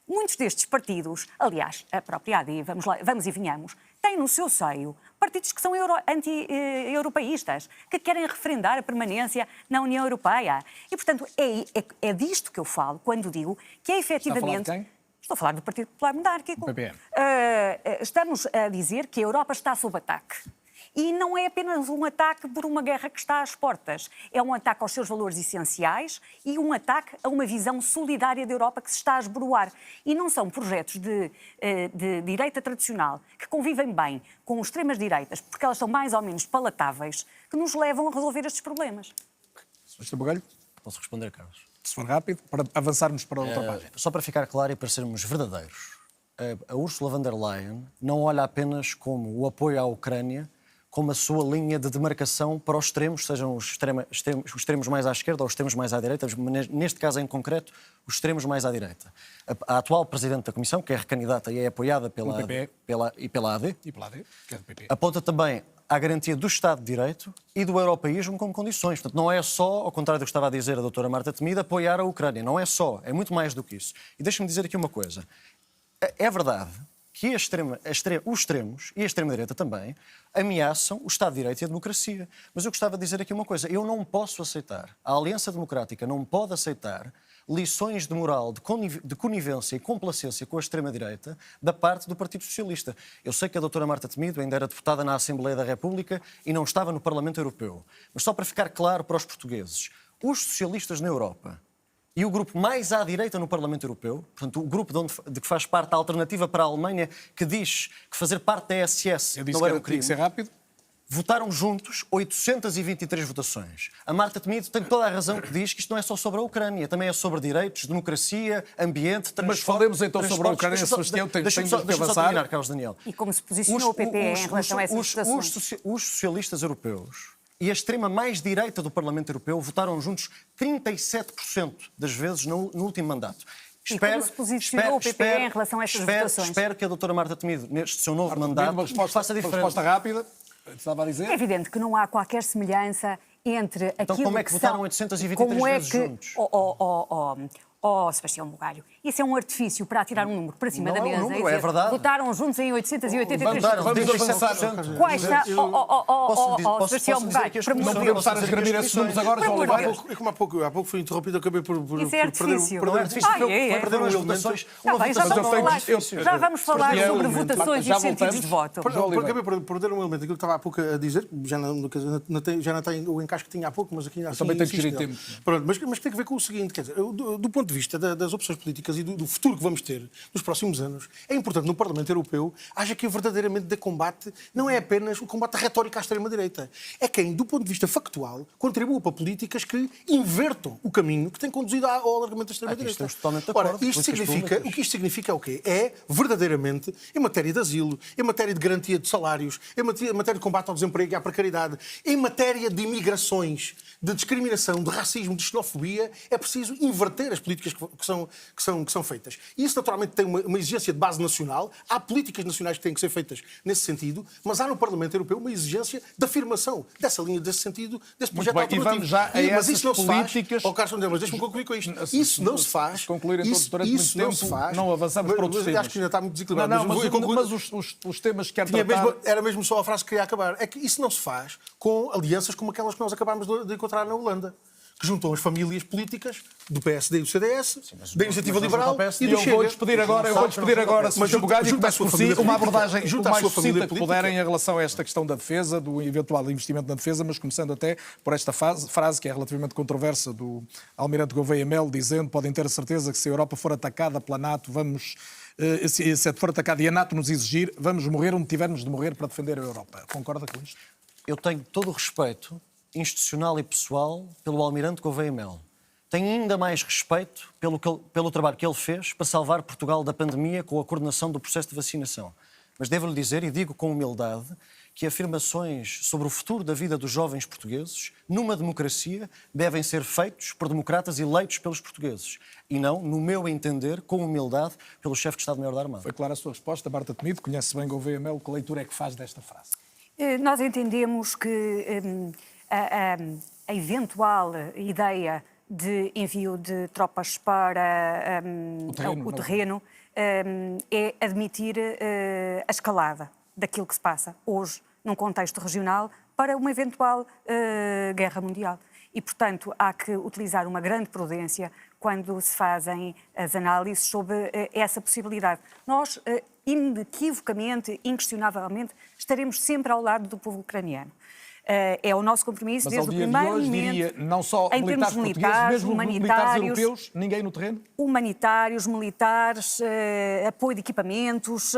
Muitos destes partidos, aliás, a própria AD, vamos e venhamos, têm no seu seio partidos que são anti-europeístas, que querem referendar a permanência na União Europeia. E, portanto, é disto que eu falo quando digo que é efetivamente... Está a falar de quem? Estou a falar do Partido Popular Monárquico. PPM. Estamos a dizer que a Europa está sob ataque. E não é apenas um ataque por uma guerra que está às portas. É um ataque aos seus valores essenciais e um ataque a uma visão solidária da Europa que se está a esboroar. E não são projetos de direita tradicional que convivem bem com extremas direitas, porque elas são mais ou menos palatáveis, que nos levam a resolver estes problemas. Sr. Bugalho, Posso responder, Carlos? se for rápido, para avançarmos para outra página. Só para ficar claro e para sermos verdadeiros, a Ursula von der Leyen não olha apenas como o apoio à Ucrânia, como a sua linha de demarcação para os extremos, sejam os extremos mais à esquerda ou os extremos mais à direita, neste caso em concreto, os extremos mais à direita. A atual Presidente da Comissão, que é recandidata e é apoiada pela AD, E pela AD, que é do PP. aponta também à garantia do Estado de Direito e do europeísmo como condições. Portanto, não é só, ao contrário do que estava a dizer a doutora Marta Temido, apoiar a Ucrânia. Não é só, é muito mais do que isso. E deixa-me dizer aqui uma coisa. É verdade que os extremos e a extrema-direita também ameaçam o Estado de Direito e a democracia. Mas eu gostava de dizer aqui uma coisa. Eu não posso aceitar, a Aliança Democrática não pode aceitar lições de moral, de conivência e complacência com a extrema-direita da parte do Partido Socialista. Eu sei que a doutora Marta Temido ainda era deputada na Assembleia da República e não estava no Parlamento Europeu. Mas só para ficar claro para os portugueses, os socialistas na Europa e o grupo mais à direita no Parlamento Europeu, portanto, o grupo de que faz parte a Alternativa para a Alemanha, que diz que fazer parte da SS Eu disse não era um que tinha crime, que ser rápido. votaram juntos 823 votações. A Marta Temido tem toda a razão que diz que isto não é só sobre a Ucrânia, também é sobre direitos, democracia, ambiente, transporte... Mas falemos então sobre a Ucrânia, Sebastião, Deixa-me tem só de avançar. terminar, Carlos Daniel. E como se posicionou o PP em relação a essas votações? Os socialistas europeus e a extrema mais direita do Parlamento Europeu votaram juntos 37% das vezes no último mandato. E como se posicionou o PP em relação a estas votações? Espero que a doutora Marta Temido, neste seu novo mandato, faça diferença. Uma resposta rápida. Estava a dizer. É evidente que não há qualquer semelhança entre aquilo Então como é que votaram 823 vezes juntos? Sebastião Bugalho, isso é um artifício para atirar um número para cima Não da é um mesa. número, é verdade. Votaram juntos em 883 Vamos avançar. Quais são... Sebastião posso dizer Bugalho, que as por amor Não de podemos Deus. estar a esgremer esses números agora, João Por amor de Oliveira. Deus. Como há pouco fui interrompido, acabei por Isso é artifício. Não é artifício, Perderam as um votações. Já Uma bem, já votação vamos foi falar, já vamos falar Mas, sobre Marta, votações e já os sentidos voltamos. de voto. João Oliveira. Acabei por perder um elemento, aquilo que estava há pouco a dizer, já não tem o encaixe que tinha há pouco, mas aqui assim, também tenho que gerir insisto. tempo. Pronto, mas tem a ver com o seguinte, quer dizer, do ponto de vista das opções políticas e do futuro que vamos ter nos próximos anos, é importante no Parlamento Europeu haja quem verdadeiramente dê combate, não é apenas o combate à retórica à extrema-direita, é quem, do ponto de vista factual, contribua para políticas que invertam o caminho que tem conduzido ao alargamento da extrema-direita. estamos totalmente de acordo. Ora, o que isto significa é o quê? É, verdadeiramente, em matéria de asilo, em matéria de garantia de salários, em matéria de combate ao desemprego e à precariedade, em matéria de imigrações, de discriminação, de racismo, de xenofobia, é preciso inverter as políticas que são feitas. E isso, naturalmente, tem uma exigência de base nacional. Há políticas nacionais que têm que ser feitas nesse sentido, mas há no Parlamento Europeu uma exigência de afirmação dessa linha, desse sentido, desse projeto Muito bem, e alternativo. vamos já a Mas essas isso não políticas... se faz... Carlos, mas deixa-me concluir com isto. Isso não se faz... Concluírem todos durante muito tempo, não avançamos para outros temas. Acho que ainda está muito desequilibrado. Não, mas os temas que quero tratar... Era mesmo só a frase que queria acabar. É que isso não se faz com alianças como aquelas que nós acabámos de encontrar na Holanda. que juntam as famílias políticas do PSD e do CDS, da Iniciativa Liberal e do Eu Chega. vou despedir agora, Sr. Bugado, e começo por si uma abordagem o mais sucinta que puderem em relação a esta questão da defesa, do eventual investimento na defesa, mas começando até por esta frase que é relativamente controversa do Almirante Gouveia Melo, dizendo: podem ter a certeza que se a Europa for atacada pela NATO, se for atacada e a NATO nos exigir, vamos morrer onde tivermos de morrer para defender a Europa. Concorda com isto? Eu tenho todo o respeito institucional e pessoal pelo Almirante Gouveia Melo. Tenho ainda mais respeito pelo trabalho que ele fez para salvar Portugal da pandemia com a coordenação do processo de vacinação. Mas devo-lhe dizer, e digo com humildade, que afirmações sobre o futuro da vida dos jovens portugueses, numa democracia, devem ser feitos por democratas eleitos pelos portugueses. E não, no meu entender, com humildade, pelo chefe de Estado-Maior da Armada. Foi clara a sua resposta. Marta Temido, conhece bem Gouveia Melo. Que leitura é que faz desta frase? Nós entendemos que a eventual ideia de envio de tropas para o terreno é admitir a escalada daquilo que se passa hoje num contexto regional para uma eventual guerra mundial. E, portanto, há que utilizar uma grande prudência quando se fazem as análises sobre essa possibilidade. Nós, inequivocamente, inquestionavelmente, estaremos sempre ao lado do povo ucraniano. É o nosso compromisso Mas desde o ao dia de primeiro hoje, momento, diria, não só em militares termos portugueses, militares, mesmo militares europeus, ninguém no terreno? Humanitários, militares, apoio de equipamentos,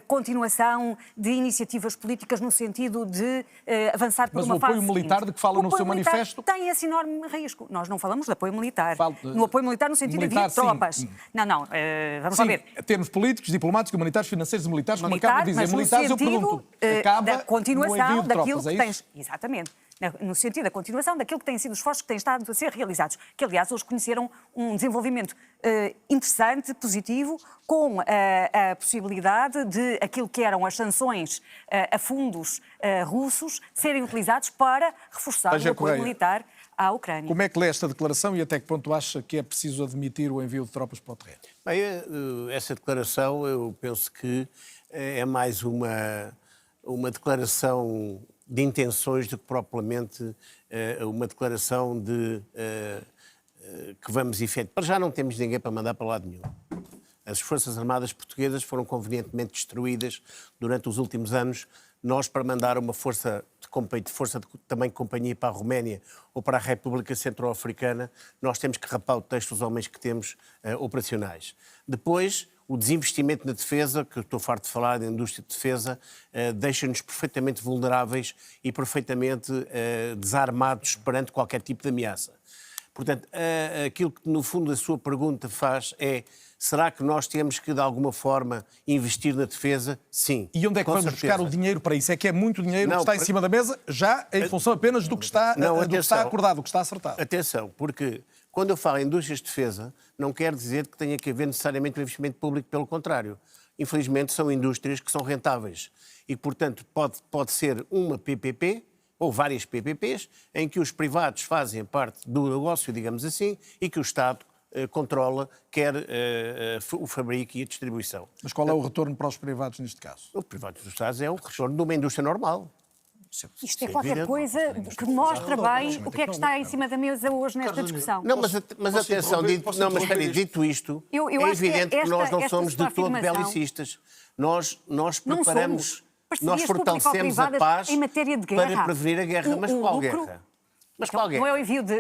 continuação de iniciativas políticas no sentido de avançar por Mas uma o fase apoio militar seguinte. de que fala no O apoio seu militar manifesto? tem esse enorme risco. Nós não falamos de apoio militar. Falo- No apoio militar no sentido militar, de tropas. sim. Não, vamos lá Sim, ver. termos políticos, diplomáticos, humanitários, financeiros e militares, como acaba de dizer. Mas no Militares, eu sentido pergunto, acaba da no continuação envio de daquilo tropas, que é tens. isso? Exatamente. No sentido da continuação daquilo que têm sido os esforços que têm estado a ser realizados. Que, aliás, hoje conheceram um desenvolvimento interessante, positivo, com a possibilidade de aquilo que eram as sanções a fundos russos serem utilizados para reforçar o Veja, apoio Correia, militar à Ucrânia. Como é que lê esta declaração e até que ponto acha que é preciso admitir o envio de tropas para o terreno? Bem, essa declaração, eu penso que é mais uma declaração de intenções do que propriamente uma declaração de que vamos efetuar. Para já não temos ninguém para mandar para lado nenhum. As Forças Armadas Portuguesas foram convenientemente destruídas durante os últimos anos. Nós, para mandar uma força de tamanho de companhia para a Roménia ou para a República Centro-Africana, nós temos que rapar o texto dos homens que temos operacionais. Depois, o desinvestimento na defesa, que eu estou farto de falar da indústria de defesa, deixa-nos perfeitamente vulneráveis e perfeitamente desarmados perante qualquer tipo de ameaça. Portanto, aquilo que no fundo a sua pergunta faz é: será que nós temos que de alguma forma investir na defesa? Sim. E onde é que vamos buscar o dinheiro para isso? É que é muito dinheiro que está em cima da mesa, já em função apenas do que está, do que está acordado, do que está acertado. Atenção, porque quando eu falo em indústrias de defesa, não quer dizer que tenha que haver necessariamente um investimento público, pelo contrário. Infelizmente, são indústrias que são rentáveis e, portanto, pode ser uma PPP ou várias PPPs, em que os privados fazem parte do negócio, digamos assim, e que o Estado controla quer o fabrico e a distribuição. Mas qual é o retorno para os privados neste caso? O privado dos Estados é o retorno de uma indústria normal. Isto é qualquer coisa que mostra bem o que é que está em cima da mesa hoje nesta discussão. Não, mas atenção, dito isto, Eu é acho que evidente que nós não esta somos sua de todo afirmação- belicistas. Nós Não preparamos, somos. nós Parcerias fortalecemos a público-privadas paz em matéria de guerra. para prevenir a guerra. Mas O qual lucro- guerra? Mas qual guerra?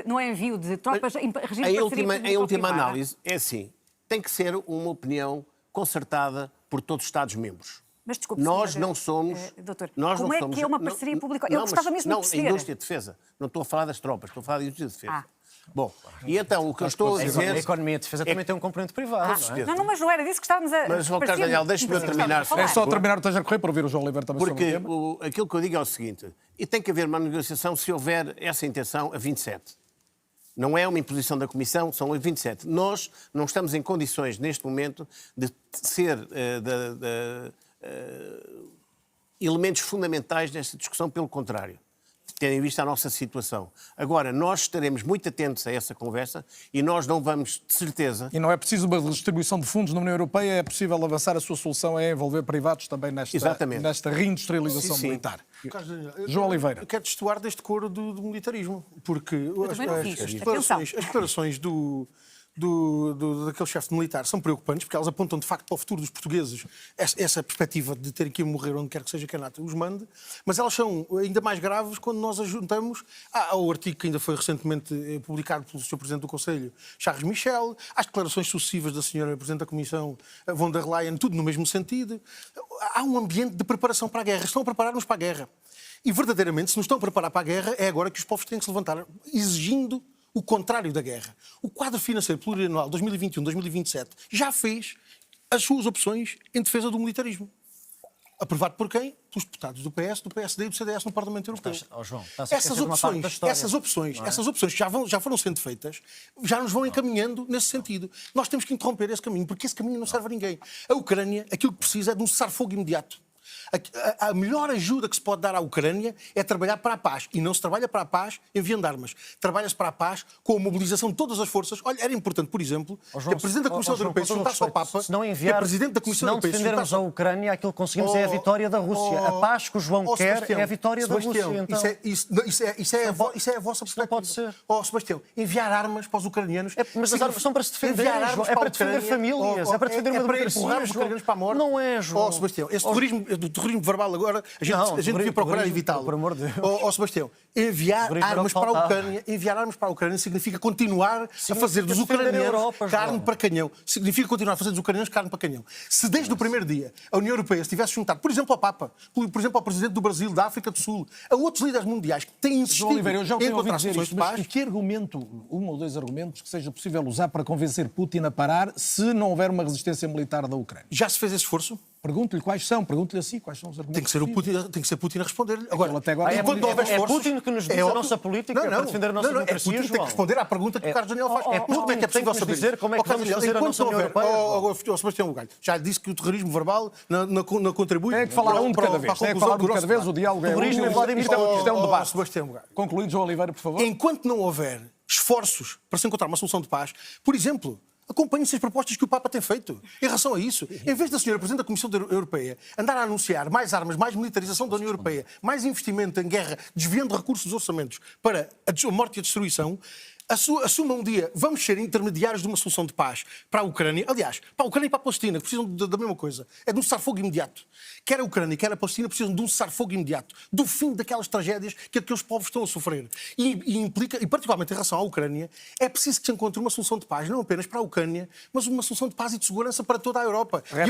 Não é envio de tropas em regime de Em última parceria análise, é assim, tem que ser uma opinião concertada por todos os Estados-membros. Mas desculpe, Nós senhora, não somos. doutor, nós como não é somos, que é uma parceria pública? Eu não, gostava mesmo de não, perceber. a indústria de defesa. Não estou a falar das tropas, estou a falar da indústria de defesa. Bom, e então o que eu estou a dizer. A economia de defesa também tem um componente privado, não é? Não, mas não era disso que estávamos a... Mas, Carlos parecia-me- Daniel, deixe-me parecia que terminar. estávamos a É falar. só terminar o Tanger Correia para ouvir o João Oliveira também sobre o Porque tema. aquilo que eu digo é o seguinte: e tem que haver uma negociação se houver essa intenção a 27. Não é uma imposição da Comissão, são a 27. Nós não estamos em condições, neste momento, de ser elementos fundamentais nesta discussão, pelo contrário. tendo em vista a nossa situação. Agora, nós estaremos muito atentos a essa conversa e nós não vamos, de certeza... E não é preciso uma redistribuição de fundos na União Europeia, é possível avançar, a sua solução é envolver privados também nesta reindustrialização militar. João Oliveira. Eu quero destoar deste coro do militarismo, porque as declarações daquele chefe militar são preocupantes, porque elas apontam de facto para o futuro dos portugueses essa perspectiva de terem que ir morrer onde quer que seja que a NATO os mande, mas elas são ainda mais graves quando nós as juntamos ao artigo que ainda foi recentemente publicado pelo Sr. Presidente do Conselho, Charles Michel, às declarações sucessivas da Sra. Presidente da Comissão, von der Leyen, tudo no mesmo sentido. Há um ambiente de preparação para a guerra. Estão a preparar-nos para a guerra. E verdadeiramente, se nos estão a preparar para a guerra, é agora que os povos têm que se levantar exigindo o contrário da guerra. O quadro financeiro plurianual 2021-2027 já fez as suas opções em defesa do militarismo. Aprovado por quem? Pelos deputados do PS, do PSD e do CDS no Parlamento Europeu. Essas opções que já foram sendo feitas, já nos vão encaminhando nesse sentido. Nós temos que interromper esse caminho, porque esse caminho não serve a ninguém. A Ucrânia, aquilo que precisa é de um cessar-fogo imediato. A melhor ajuda que se pode dar à Ucrânia é trabalhar para a paz. E não se trabalha para a paz enviando armas. Trabalha-se para a paz com a mobilização de todas as forças. Olha, era importante, por exemplo, que a Presidente da Comissão Europeia se juntasse ao Papa. Se não defendermos a Ucrânia, aquilo que conseguimos é a vitória da Rússia. A paz que o João quer é a vitória da Rússia. Então... Isso é a vossa perspectiva. Não pode ser. Sebastião, enviar armas para os ucranianos... Mas as armas são para se defender, João. É para defender famílias. É para defender uma democracia. Empurrar os ucranianos para a morte. Não é, João. Sebastião, esse terrorismo verbal agora, a gente devia procurar evitá-lo. Por amor de Deus. Sebastião, enviar armas para a Ucrânia significa continuar a fazer dos ucranianos carne para canhão. Significa continuar a fazer dos ucranianos carne para canhão. Se desde o primeiro dia a União Europeia se tivesse juntado, por exemplo, ao Papa, por exemplo, ao Presidente do Brasil, da África do Sul, a outros líderes mundiais que têm insistido Oliveira, eu já em ouvi encontrar dizer soluções isto, de mas paz... que argumento, um ou dois argumentos, que seja possível usar para convencer Putin a parar se não houver uma resistência militar da Ucrânia? Já se fez esse esforço? Pergunto-lhe quais são, pergunto-lhe assim, quais são os argumentos. Tem que ser Putin a responder-lhe. Agora, até agora enquanto não houver esforços... É Putin que nos diz a nossa política para defender a nossa democracia, Putin tem que responder à pergunta que o Carlos Daniel faz. Como é que é possível dizer como é que vamos fazer a nossa União Europeia? Sebastião Bugalho, já disse que o terrorismo verbal não contribui... Tem que falar um de cada vez. Tem que falar um de cada vez, o diálogo é um. Isto é um debate. Sebastião Bugalho. Concluído, João Oliveira, por favor. Enquanto não houver esforços para se encontrar uma solução de paz, por exemplo... Acompanhem-se as propostas que o Papa tem feito em relação a isso. Em vez da Sra. Presidente da Comissão Europeia andar a anunciar mais armas, mais militarização da União Europeia, mais investimento em guerra, desviando recursos dos orçamentos para a morte e a destruição, assuma um dia, vamos ser intermediários de uma solução de paz para a Ucrânia, aliás, para a Ucrânia e para a Palestina, que precisam da mesma coisa, é de um cessar-fogo imediato. Quer a Ucrânia, quer a Palestina precisam de um cessar-fogo imediato, do fim daquelas tragédias que aqueles povos estão a sofrer. E implica, e particularmente em relação à Ucrânia, é preciso que se encontre uma solução de paz, não apenas para a Ucrânia, mas uma solução de paz e de segurança para toda a Europa. É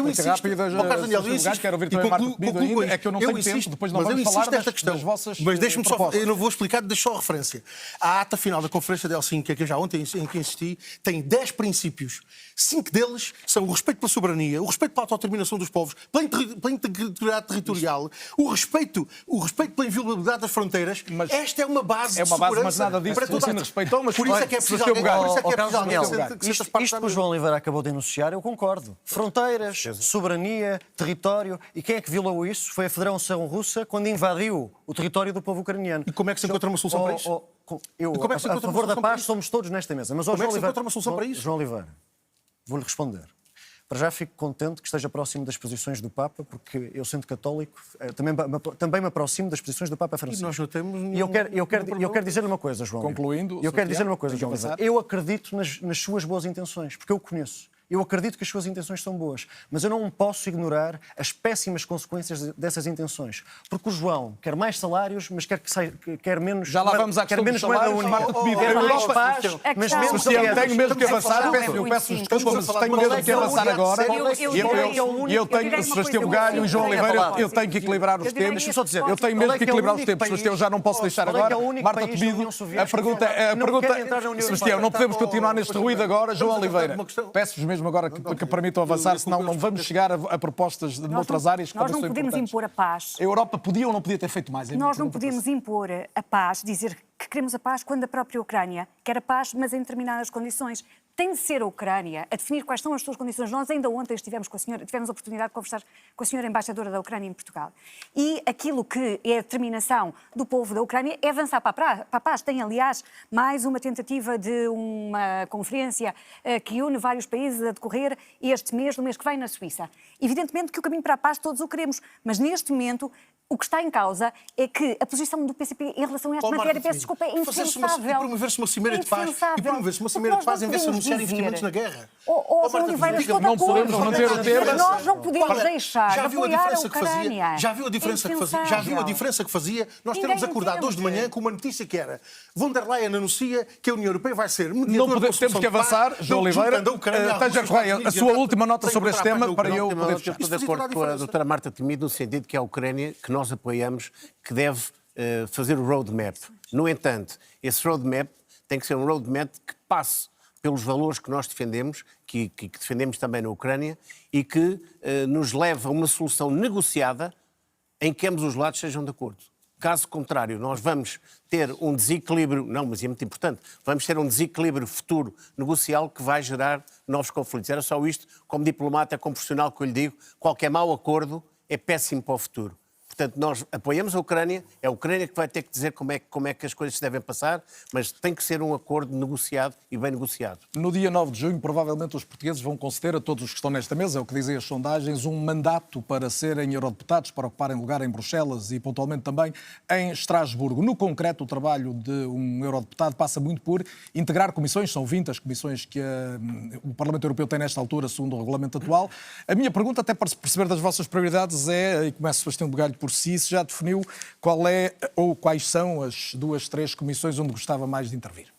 que eu não tenho tempo, depois não vamos falar das vossas mas deixe-me só, propostas. eu não vou explicar, deixo só a referência. A ata final da Conferência de Helsinki, que eu já ontem em que insisti, tem 10 princípios. 5 deles são o respeito pela soberania, o respeito pela autodeterminação dos povos, pela integridade territorial, o respeito pela inviolabilidade das fronteiras. Mas esta é uma base de segurança mas nada disso para toda a respeitou, mas por isso é que é preciso isto que o João Oliveira acabou de enunciar, eu concordo. Fronteiras, soberania, território. E quem é que violou isso? Foi a Federação Russa quando invadiu o território do povo ucraniano. E como é que se encontra uma solução para isso? A favor da paz somos todos nesta mesa. Mas como é que se encontra uma solução para isso? João Oliveira, vou-lhe responder. Para já fico contente que esteja próximo das posições do Papa, porque eu, sendo católico, também me aproximo das posições do Papa Francisco. E nós não temos nenhum... E eu quero dizer-lhe uma coisa, João. Concluindo... Eu quero dizer-lhe uma coisa, João. Eu acredito nas suas boas intenções, porque eu o conheço. Eu acredito que as suas intenções são boas, mas eu não posso ignorar as péssimas consequências dessas intenções. Porque o João quer mais salários, mas quer menos... Já lá vamos à questão dos salários, Marta Temido. Quer mais paz, mas menos... Tenho mesmo que avançar, eu peço desculpa, mas tenho mesmo que avançar agora. E eu tenho, Sebastião Bugalho e João Oliveira, eu tenho que equilibrar os tempos. Deixa-me só dizer. Eu tenho mesmo que equilibrar os tempos, Sebastião, eu já não posso deixar agora. Marta Temido, a pergunta... Sebastião, não podemos continuar neste ruído agora. João Oliveira, peço-vos mesmo agora que permitam avançar, senão não vamos chegar a propostas de outras áreas que nós também não são podemos importantes. impor a paz. A Europa podia ou não podia ter feito mais? Nós não podemos impor a paz, dizer que queremos a paz quando a própria Ucrânia quer a paz, mas em determinadas condições. Tem de ser a Ucrânia a definir quais são as suas condições. Nós ainda ontem tivemos a oportunidade de conversar com a senhora embaixadora da Ucrânia em Portugal. E aquilo que é a determinação do povo da Ucrânia é avançar para a paz. Tem, aliás, mais uma tentativa de uma conferência que une vários países a decorrer este mês, no mês que vem, na Suíça. Evidentemente que o caminho para a paz todos o queremos, mas neste momento o que está em causa é que a posição do PCP em relação a esta matéria, peço desculpa, é indefensável. E promover-se uma cimeira de paz. E promover-se uma cimeira de paz em vez de anunciar investimentos na guerra. Oliveira, estou de não acordo. podemos manter o tema. Nós não podemos deixar de apoiar a Ucrânia. Já viu a diferença que fazia? Já viu a diferença que fazia? Nós termos acordado hoje de manhã com uma notícia que era: von der Leyen anuncia que a União Europeia vai ser mediadora. Não temos que avançar, João Oliveira. Tanger Correia, a sua última nota sobre este tema para eu poder fechar. Estou de acordo com a doutora Marta Temido no sentido que é a Ucrânia que nós apoiamos que deve fazer o roadmap. No entanto, esse roadmap tem que ser um roadmap que passe pelos valores que nós defendemos, que defendemos também na Ucrânia, e que nos leve a uma solução negociada em que ambos os lados sejam de acordo. Caso contrário, nós vamos ter um desequilíbrio, não, mas é muito importante, vamos ter um desequilíbrio futuro negocial que vai gerar novos conflitos. Era só isto, como diplomata, como profissional, que eu lhe digo: qualquer mau acordo é péssimo para o futuro. Portanto, nós apoiamos a Ucrânia, é a Ucrânia que vai ter que dizer como é que as coisas se devem passar, mas tem que ser um acordo negociado e bem negociado. No dia 9 de junho, provavelmente os portugueses vão conceder a todos os que estão nesta mesa, é o que dizem as sondagens, um mandato para serem eurodeputados, para ocuparem lugar em Bruxelas e pontualmente também em Estrasburgo. No concreto, o trabalho de um eurodeputado passa muito por integrar comissões, são 20 as comissões que o Parlamento Europeu tem nesta altura, segundo o regulamento atual. A minha pergunta, até para perceber das vossas prioridades, e começo Sebastião Bugalho por si, se já definiu qual é ou quais são as 2, 3 comissões onde gostava mais de intervir.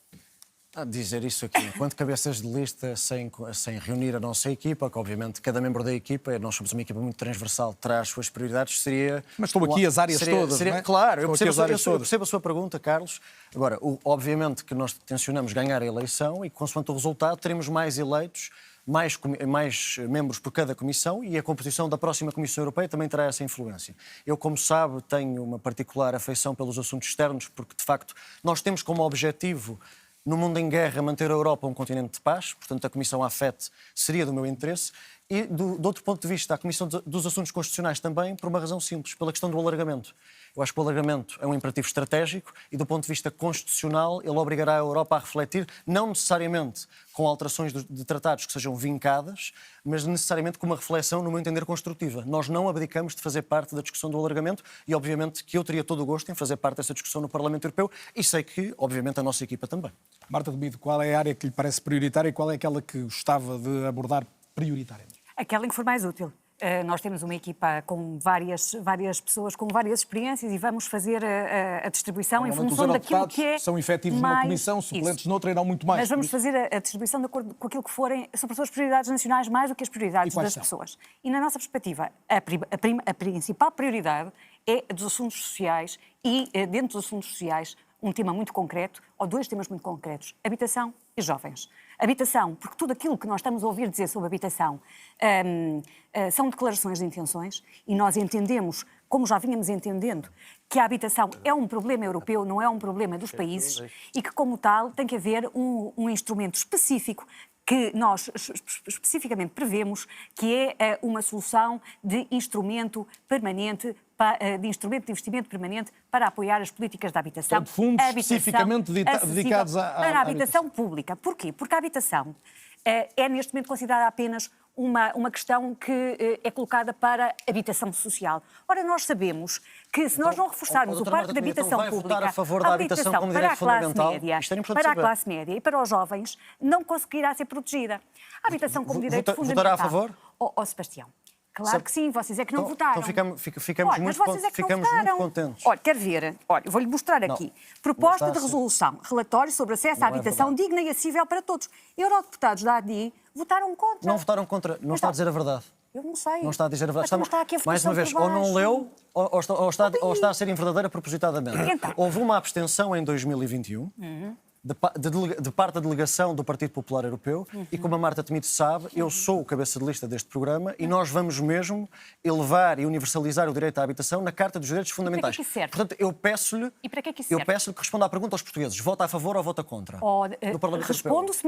A dizer isso aqui, enquanto cabeças de lista, sem reunir a nossa equipa, que obviamente cada membro da equipa, nós somos uma equipa muito transversal, terá as suas prioridades, seria... Mas estão aqui as áreas todas, não é? Claro, eu percebo a sua pergunta, Carlos. Agora, obviamente que nós tencionamos ganhar a eleição e, consoante o resultado, teremos mais eleitos, mais membros por cada comissão, e a composição da próxima Comissão Europeia também terá essa influência. Eu, como sabe, tenho uma particular afeição pelos assuntos externos, porque, de facto, nós temos como objetivo, no mundo em guerra, manter a Europa um continente de paz. Portanto, a Comissão AFET seria do meu interesse. E, do outro ponto de vista, a Comissão dos Assuntos Constitucionais também, por uma razão simples, pela questão do alargamento. Eu acho que o alargamento é um imperativo estratégico e, do ponto de vista constitucional, ele obrigará a Europa a refletir, não necessariamente com alterações de tratados que sejam vincadas, mas necessariamente com uma reflexão, no meu entender, construtiva. Nós não abdicamos de fazer parte da discussão do alargamento e, obviamente, que eu teria todo o gosto em fazer parte dessa discussão no Parlamento Europeu e sei que, obviamente, a nossa equipa também. Marta Temido, qual é a área que lhe parece prioritária e qual é aquela que gostava de abordar prioritariamente? Aquela em que for mais útil. Nós temos uma equipa com várias pessoas com várias experiências e vamos fazer a distribuição em função daquilo que é. São efetivos numa comissão, suplentes noutra irão muito mais. Mas vamos fazer a distribuição de acordo com aquilo que forem, sobre as prioridades nacionais, mais do que as prioridades das pessoas. E na nossa perspectiva, a principal prioridade é a dos assuntos sociais e, dentro dos assuntos sociais, um tema muito concreto, ou 2 temas muito concretos: habitação e jovens. Habitação, porque tudo aquilo que nós estamos a ouvir dizer sobre habitação são declarações de intenções e nós entendemos, como já vínhamos entendendo, que a habitação é um problema europeu, não é um problema dos países e que, como tal, tem que haver um instrumento específico que nós especificamente prevemos, que é uma solução de instrumento permanente, de instrumento de investimento permanente para apoiar as políticas da habitação. Portanto, fundos especificamente dedicados para a habitação pública. Porquê? Porque a habitação é neste momento considerada apenas uma questão que é colocada para habitação social. Ora, nós sabemos que se nós não reforçarmos o parque de habitação pública, a favor da habitação como direito fundamental, para a classe média e para os jovens, não conseguirá ser protegida. A habitação como direito fundamental... Votará a favor? Ó Sebastião, claro que sim, vocês é que não votaram. Então ficamos muito contentes. Olha, quer ver? Olha, vou-lhe mostrar aqui. Proposta de resolução, relatório sobre acesso à habitação digna e acessível para todos. Eurodeputados da ADI votaram contra. Não votaram contra, não está a dizer a verdade. Eu não sei. Não está a dizer a verdade. Está aqui a mais uma vez, ou não leu, ou está a ser inverdadeira propositadamente. Então. Houve uma abstenção em 2021, de parte da delegação do Partido Popular Europeu e, como a Marta Temido sabe, eu sou o cabeça de lista deste programa e nós vamos mesmo elevar e universalizar o direito à habitação na Carta dos Direitos Fundamentais. E para que é que isso serve? Portanto, eu peço-lhe E para que é que isso eu serve? peço-lhe que responda à pergunta aos portugueses. Vota a favor ou vota contra? No Parlamento Europeu. Respondo se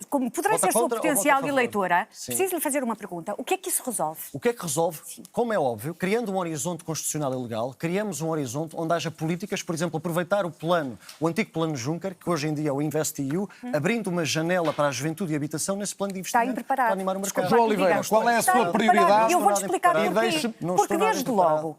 como poderá Vota ser sua contra ou potencial vota a favor? eleitora, Sim. preciso lhe fazer uma pergunta. O que é que isso resolve? O que é que resolve? Como é óbvio, criando um horizonte constitucional e legal, criamos um horizonte onde haja políticas, por exemplo, aproveitar o antigo plano Juncker, que hoje em dia é o InvestEU, abrindo uma janela para a juventude e habitação nesse plano de Está investimento impreparado. para animar o mercado. João Oliveira, qual é a Está sua impreparado. prioridade? Eu vou-te explicar Não porquê. estou nada Porque impreparado. desde logo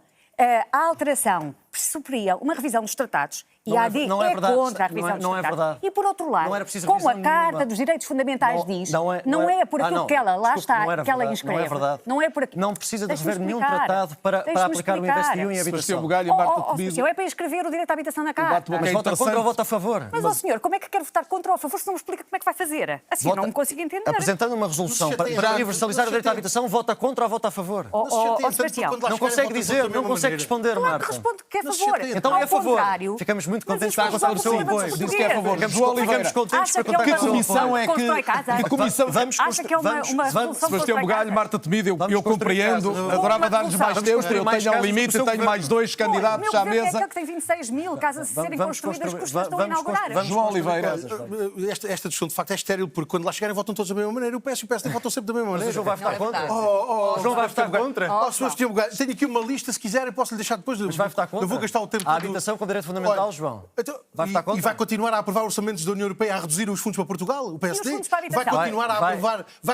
a alteração suporia uma revisão dos tratados e Não a é- AD não é verdade. contra a revisão Não é- dos não é tratados. verdade. E por outro lado, Não era preciso como a revisão Carta nenhuma. dos Direitos Fundamentais diz, não é por aquilo não. que ela lá Desculpe, está, não era que ela verdade. inscreve. Não é verdade. Não é por aquilo. Não precisa de Deixe-me rever nenhum explicar. tratado para Deixe-me aplicar o explicar. InvestEU em Sebastião habitação. Bugalho e a Marta Temido. Sebastião, é para inscrever o direito à habitação na Carta. bate-boca Mas é vota contra ou interessante. vota a favor? Mas, ó senhor, como é que quer votar contra ou a favor se não me explica como é que vai fazer? Assim Vota- não me consigo entender. Apresentando uma resolução Não se para chateia. universalizar o direito à habitação, vota contra ou vota a favor? Ó, Não se chateia tanto Sebastião, porque quando lá Não chegarem, consegue votam dizer, da não mesma consegue maneira. responder, claro que Marta. respondo que é a Não se favor. chateia. Então é a Ao favor. contrário, Ficamos muito mas contentes isso com o seu resolve apoio. os Disse que é a favor. portugueses. João Oliveira, Ficamos contentes Acha por que é contar uma com o seu comissão apoio. é que- constrói casa? que comissão- Vamos Acha que é uma resolução Sebastião constrói Bugalho, casa? Marta Temido, eu Vamos construir compreendo, casa. adorava dar-lhes mais Vamos tempo, construir eu mais tenho um casas limite, do seu eu tenho governo. mais dois candidatos O meu à governo é mesa. aquele que tem 26 mil casas a serem construídas que estão a inaugurar. João Oliveira, Esta discussão de facto é estéril, porque quando lá chegarem votam todos da mesma maneira. O PS e o PSD votam sempre da mesma maneira. O João vai votar contra? João vai votar contra? Sebastião Bugalho, tenho aqui uma lista, se quiserem posso lhe deixar depois. Mas vai votar contra? Não vou gastar o tempo A todo. habitação com direito fundamental, Olha, João. então, Vai votar contra? e vai continuar a aprovar orçamentos da União Europeia a reduzir os fundos para Portugal? O PSD? fundos para a Vai habitação?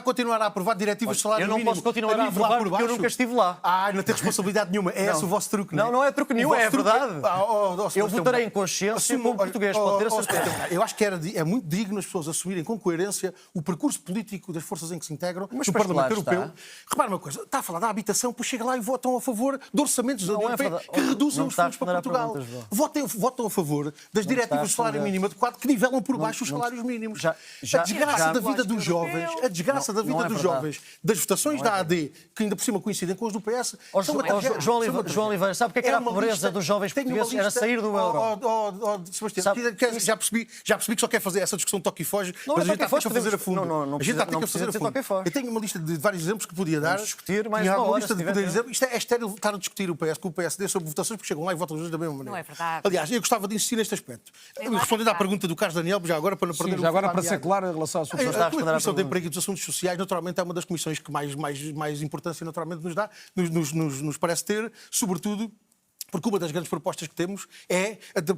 continuar a aprovar diretivas de salário Eu não mínimo? posso continuar a nível lá aprovar por porque eu baixo? nunca estive lá. Não tem responsabilidade nenhuma. É esse o vosso truque, Não, não é truque nenhum, O vosso é truque verdade. Eu Sebastião votarei em Bugalho, consciência assumo- como português, pode ter a certeza. Sebastião, eu acho que é muito digno as pessoas assumirem com coerência o percurso político das forças em que se integram Mas no pois Parlamento claro está. Europeu. Repara uma coisa, está a falar da habitação, pois chega lá e votam a favor de orçamentos da Não União é Europeia verdade. que reduzem Não os está a fundos para responder à Portugal. pergunta, João. Votam a favor das diretivas de salário responder. mínimo adequado que nivelam por baixo os salários mínimos. Já- A desgraça da vida dos jovens, a desgraça da Não vida é dos verdade. jovens, das votações da AD, que ainda por cima coincidem com os do PS. Ó, são uma João- tragédia, João são uma Oliveira, tragédia. João Oliveira, sabe o que é que era a uma pobreza lista- dos jovens tenho uma portugueses? Era lista- sair do euro. Sebastião, Sabe- já percebi que só quer fazer essa discussão toque e foge, Não mas é a gente toque e está foge, a fazer a fundo. não A gente precisa- está não a fazer precisa a dizer fundo. toque e foge. Eu tenho uma lista de vários exemplos que podia dar. Vamos discutir mais Tinha uma uma hora, lista se de tiver poder tempo. dizer. Isto é estéril estar a discutir o PS com o PSD sobre votações, porque chegam lá e votam os dois da mesma maneira. Não é verdade. Aliás, eu gostava de insistir neste aspecto. Eu acho Respondendo à que pergunta do Carlos Daniel, já agora para não perder sim, o já agora fio à para ser meada. claro em relação à sua A está a responder à Comissão de pergunta. Emprego e dos Assuntos Sociais, naturalmente, é uma das comissões que mais importância naturalmente nos dá, nos parece ter, sobretudo porque uma das grandes propostas que temos é a de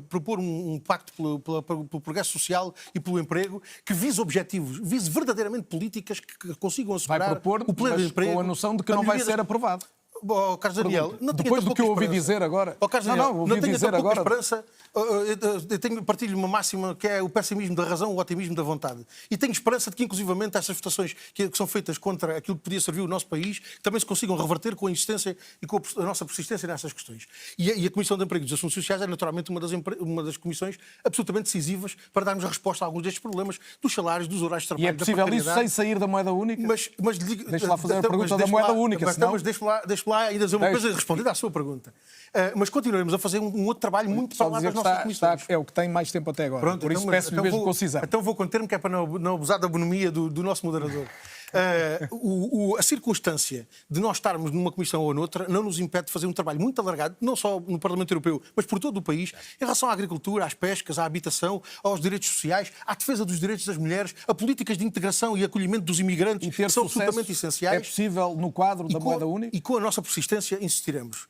propor um pacto pelo progresso social e pelo emprego que vise objetivos, vise verdadeiramente políticas que consigam vai assegurar propor, o pleno mas emprego. com a noção de que não vai melhoria das- ser aprovado. Carlos Daniel, não tenha Depois tão do que eu pouca ouvi esperança. dizer agora. Carlos Não, Daniel, não, ouvi tenha dizer tão pouca agora. esperança. Partilho uma máxima que é o pessimismo da razão, o otimismo da vontade. E tenho esperança de que, inclusivamente, essas votações que são feitas contra aquilo que podia servir o nosso país, também se consigam reverter com a insistência e com a nossa persistência nessas questões. E a Comissão de Emprego e dos Assuntos Sociais é, naturalmente, uma das comissões absolutamente decisivas para darmos a resposta a alguns destes problemas, dos salários, dos horários de trabalho, E é da possível isso precariedade. sem sair da moeda única? Deixa lá fazer a pergunta da moeda única, senão- Mas deixe-me lá ainda dizer uma coisa respondendo à sua pergunta. Mas continuaremos a fazer um outro trabalho muito Só para lá dizer das que nossas comissões. é o que tem mais tempo até agora. Pronto, Por isso então, peço-lhe mesmo concisão. Então vou conter-me, que é para não abusar da bonomia do nosso moderador. A circunstância de nós estarmos numa comissão ou noutra não nos impede de fazer um trabalho muito alargado, não só no Parlamento Europeu, mas por todo o país, em relação à agricultura, às pescas, à habitação, aos direitos sociais, à defesa dos direitos das mulheres, a políticas de integração e acolhimento dos imigrantes, E ter que são sucesso absolutamente essenciais. é possível no quadro da moeda única? E com a nossa persistência insistiremos.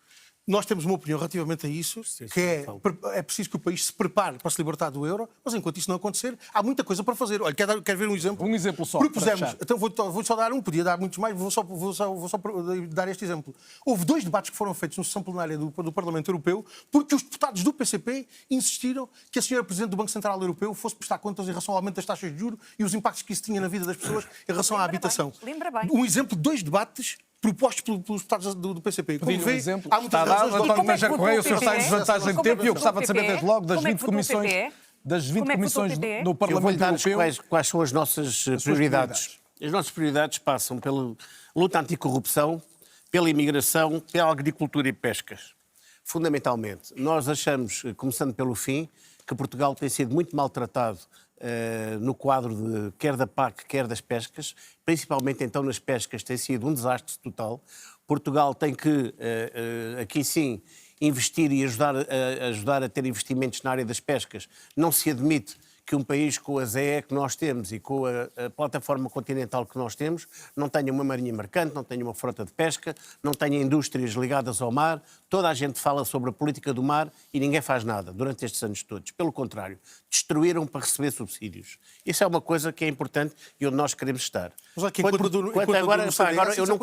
Nós temos uma opinião relativamente a isso, que é preciso que o país se prepare para se libertar do euro, mas enquanto isso não acontecer, há muita coisa para fazer. Olha, quer ver um exemplo? Um exemplo só, Propusemos, para fechar. então vou só dar um, podia dar muitos mais, vou só dar este exemplo. Houve 2 debates que foram feitos na sessão plenária do Parlamento Europeu, porque os deputados do PCP insistiram que a senhora Presidente do Banco Central Europeu fosse prestar contas em relação ao aumento das taxas de juros e os impactos que isso tinha na vida das pessoas em relação à habitação. Lembra bem. Um exemplo de 2 debates propostos pelos deputados do PCP. Como Pedi-lhe um vê, exemplo. há muitas Está razões dado, de António como é que Tangel votou Correia, o o senhor está em PPE? desvantagem de Como é tempo que e eu votou gostava o de saber PPE? desde logo das Como é 20 que votou o comissões, PPE? das 20 Como é que votou o comissões PPE? do Eu vou-lhe Parlamento dar Europeu. quais são as nossas prioridades. As nossas prioridades passam pela luta anticorrupção, pela imigração, pela agricultura e pescas. Fundamentalmente, nós achamos, começando pelo fim, que Portugal tem sido muito maltratado no quadro quer da PAC, quer das pescas, principalmente então nas pescas, tem sido um desastre total. Portugal tem que, aqui sim, investir e ajudar a ter investimentos na área das pescas. Não se admite que um país com a ZE que nós temos e com a plataforma continental que nós temos não tenha uma marinha mercante, não tenha uma frota de pesca, não tenha indústrias ligadas ao mar. Toda a gente fala sobre a política do mar e ninguém faz nada durante estes anos todos. Pelo contrário, destruíram para receber subsídios. Isso é uma coisa que é importante e onde nós queremos estar. Mas aqui, Agora eu não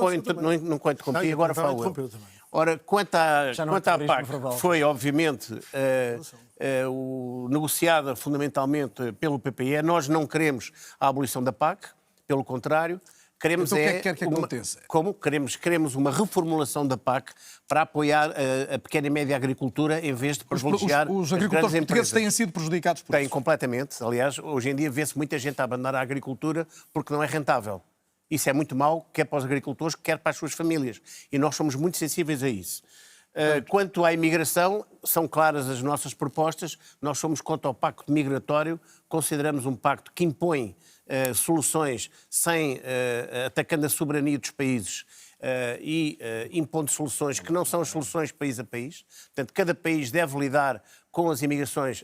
conto contigo, agora falo eu. Ora, quanto à PAC, foi obviamente negociada fundamentalmente pelo PPE, nós não queremos a abolição da PAC, pelo contrário, queremos então, o que é que quer que aconteça? Queremos uma reformulação da PAC para apoiar a pequena e média agricultura em vez de privilegiar os as agricultores grandes portugueses empresas. têm sido prejudicados por Têm isso. completamente. Aliás, hoje em dia vê-se muita gente a abandonar a agricultura porque não é rentável. Isso é muito mau, quer para os agricultores, quer para as suas famílias. E nós somos muito sensíveis a isso. Quanto à imigração, são claras as nossas propostas. Nós somos contra o pacto migratório, consideramos um pacto que impõe soluções atacando a soberania dos países e impondo soluções que não são as soluções país a país. Portanto, cada país deve lidar com as imigrações